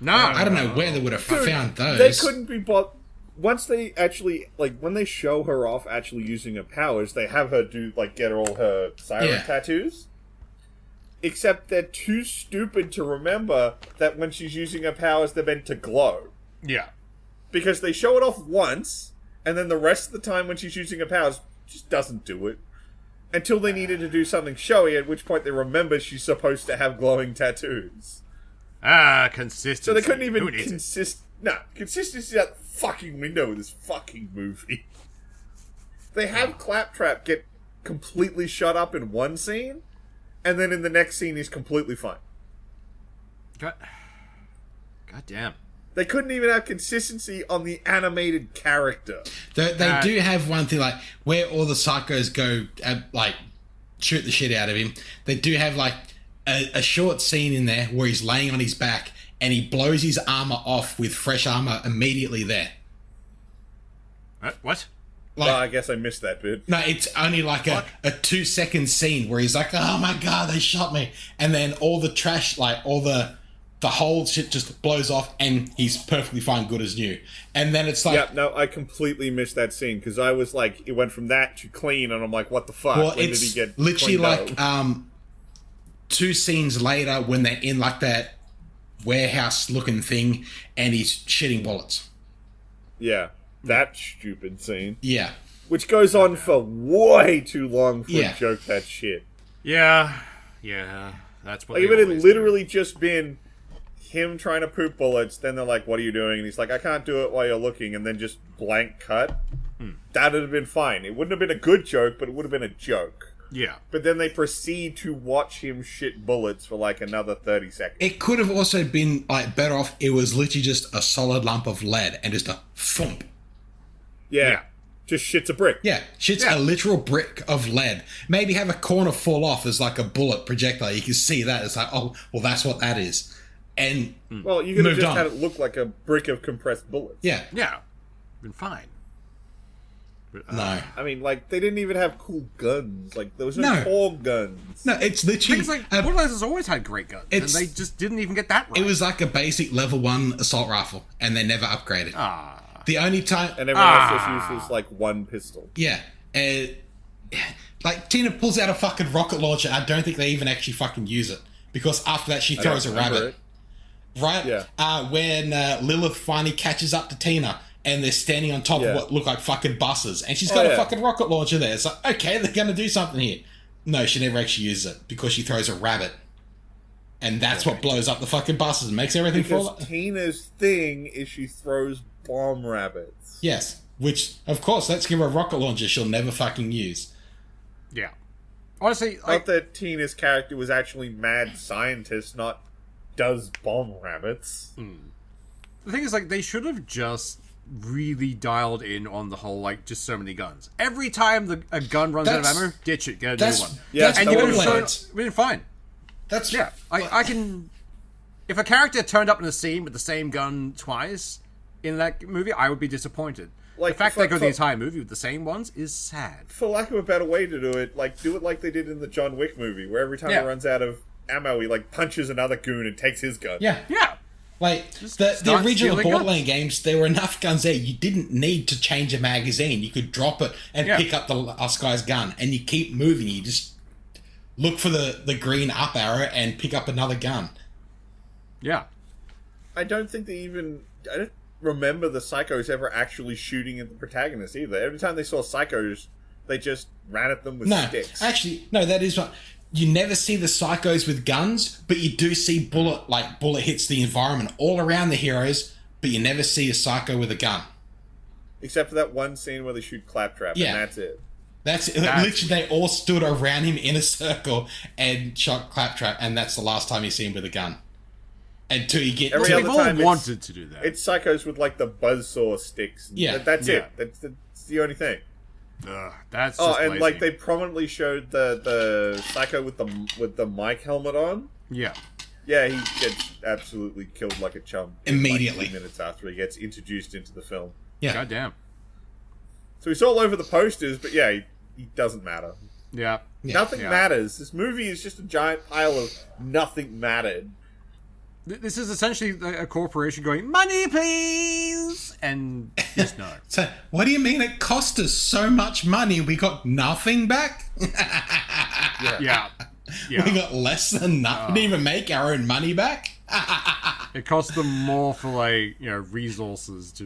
No. I don't know where they would have found those. They couldn't be bought. Once they actually, like, when they show her off actually using her powers, they have her do, like, get all her siren tattoos. Except they're too stupid to remember that when she's using her powers, they're meant to glow. Yeah. Because they show it off once, and then the rest of the time when she's using her powers, just doesn't do it. Until they needed to do something showy, at which point they remember she's supposed to have glowing tattoos. Consistency. So they couldn't even consistency out the fucking window with this fucking movie. They have Claptrap get completely shut up in one scene, and then in the next scene he's completely fine. God damn. They couldn't even have consistency on the animated character. They do have one thing, like, where all the psychos go, like, shoot the shit out of him. They do have, like, a short scene in there where he's laying on his back and he blows his armor off with fresh armor immediately there. What? Like, I guess I missed that bit. No, it's only like a 2-second scene where he's like, oh my god, they shot me. And then all the trash, like, all the whole shit just blows off and he's perfectly fine, good as new. And then it's like... Yeah, no, I completely missed that scene because I was like, it went from that to clean and I'm like, what the fuck? Well, when it's did he get literally like 2 scenes later when they're in like that warehouse looking thing and he's shitting bullets. Yeah, that stupid scene. Yeah. Which goes on for way too long for Yeah. a joke that shit. Yeah. That's what. Like, if it had literally just been him trying to poop bullets, then they're like, "What are you doing?" And he's like, "I can't do it while you're looking," and then just blank cut. That'd have been fine. It wouldn't have been a good joke, but it would have been a joke. Yeah. But then they proceed to watch him shit bullets for like another 30 seconds. It could have also been like better off. It was literally just a solid lump of lead and just a thump. Yeah. Just shit's a brick. Yeah, shit's a literal brick of lead. Maybe have a corner fall off as like a bullet projectile. You can see that. It's like, oh, well, that's what that is. And Well, you could have moved just on. had it look like a brick of compressed bullets. Yeah. Yeah. Been fine. But, No. I mean, like, they didn't even have cool guns. Like, there was no No. core guns. No, it's literally... Things like Borderlands has always had great guns, and it's- they just didn't even get that right. It was like a basic level 1 assault rifle, and they never upgraded. The only time... And everyone else just uses, like, one pistol. Yeah. Like, Tina pulls out a fucking rocket launcher. I don't think they even actually fucking use it. Because after that, she throws a rabbit. Right? Yeah. When Lilith finally catches up to Tina, and they're standing on top of what look like fucking buses, and she's got a fucking rocket launcher there. It's like, okay, they're going to do something here. No, she never actually uses it, because she throws a rabbit. And that's what blows up the fucking buses and makes everything fall. Because Tina's thing is she throws bomb rabbits. Yes. Which, of course, let's give her a rocket launcher she'll never fucking use. Yeah. Honestly, Not that Tina's character was actually mad scientist, not does bomb rabbits. the thing is, like, they should have just really dialed in on the whole, like, just so many guns. Every time a gun runs out of That's- ammo, ditch it, get a new That's, one. Yeah, that's And you would have Borderlands. been fine. That's Yeah, I can. If a character turned up in a scene with the same gun twice in that movie, I would be disappointed. Like, The fact for- they go the for- entire movie with the same ones is sad. For lack of a better way to do it like they did in the John Wick movie, where every time Yeah. he runs out of ammo, he, like, punches another goon and takes his gun. Yeah. Yeah, Like, Just the start original stealing Borderlands games, there were enough guns there. You didn't need to change a magazine. You could drop it and pick up the last guy's gun, and you keep moving. You just look for the green up arrow and pick up another gun. yeah. I don't think they even... I don't remember the psychos ever actually shooting at the protagonist either. Every time they saw psychos, they just ran at them with No, sticks. actually, no, that is what... You never see the psychos with guns, but you do see bullet hits the environment all around the heroes, but you never see a psycho with a gun. Except for that one scene where they shoot Claptrap, Yeah. and that's it. That's literally, they all stood around him in a circle and shot Claptrap, and that's the last time you see him with a gun. Until you get Every to... other They've all time it's- wanted to do that. It's psychos with, like, the buzzsaw sticks. Yeah. That's Yeah. it. That's the only thing. That's Oh, just and, lazy. like, they prominently showed the psycho with the mic helmet on. Yeah. Yeah, he gets absolutely killed like a chump. in, Immediately. Like 2 minutes after he gets introduced into the film. Yeah. Goddamn. So he's all over the posters, but yeah, he doesn't matter. Yeah. Nothing Yeah. matters. This movie is just a giant pile of nothing mattered. This is essentially a corporation going, money, please! And just no. So, what do you mean it cost us so much money? We got nothing back? Yeah. We Yeah. got less than nothing. We didn't even make our own money back? It costs them more for, like, resources to,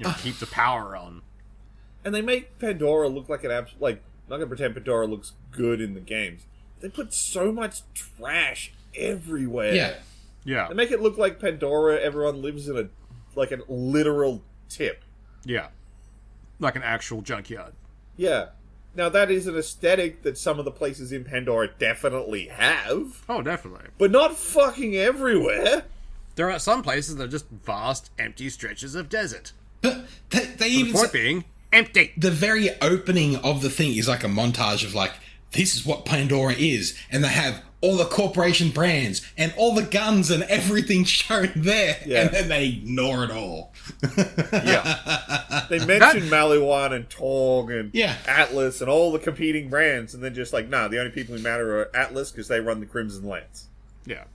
like, keep the power on. And they make Pandora look like an like, not gonna pretend Pandora looks good in the games. They put so much trash everywhere. Yeah. Yeah. They make it look like Pandora, everyone lives in a literal tip. Yeah. Like an actual junkyard. Yeah. Now that is an aesthetic that some of the places in Pandora definitely have, Oh, definitely. but not fucking everywhere. There are some places that are just vast, empty stretches of desert. But they The even... point being, empty. The very opening of the thing is like a montage of like, this is what Pandora is. And they have all the corporation brands and all the guns and everything shown there. Yeah. And then they ignore it all. Yeah. They mention Maliwan and Tong and Yeah. Atlas and all the competing brands, and then just like, nah, the only people who matter are Atlas because they run the Crimson Lance. Yeah.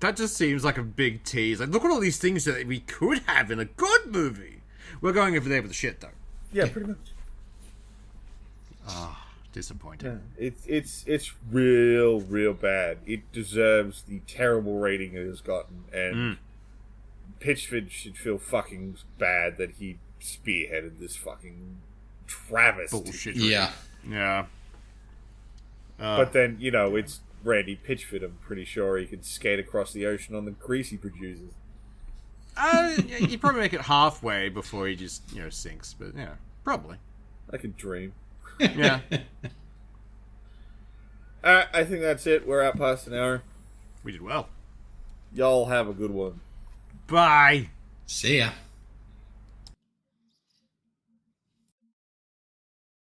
That just seems like a big tease. Like, look at all these things that we could have in a good movie. We're going over there with the shit, though. Yeah, pretty much. disappointing. It's real bad. It deserves the terrible rating it has gotten, and Pitchford should feel fucking bad that he spearheaded this fucking travesty. Bullshit. Yeah. But then, it's Randy Pitchford. I'm pretty sure he could skate across the ocean on the grease he produces. He'd probably make it halfway before he just, sinks. But, yeah, probably. I could dream. Yeah. I think that's it. We're out past an hour. We did well. Y'all have a good one. Bye. See ya.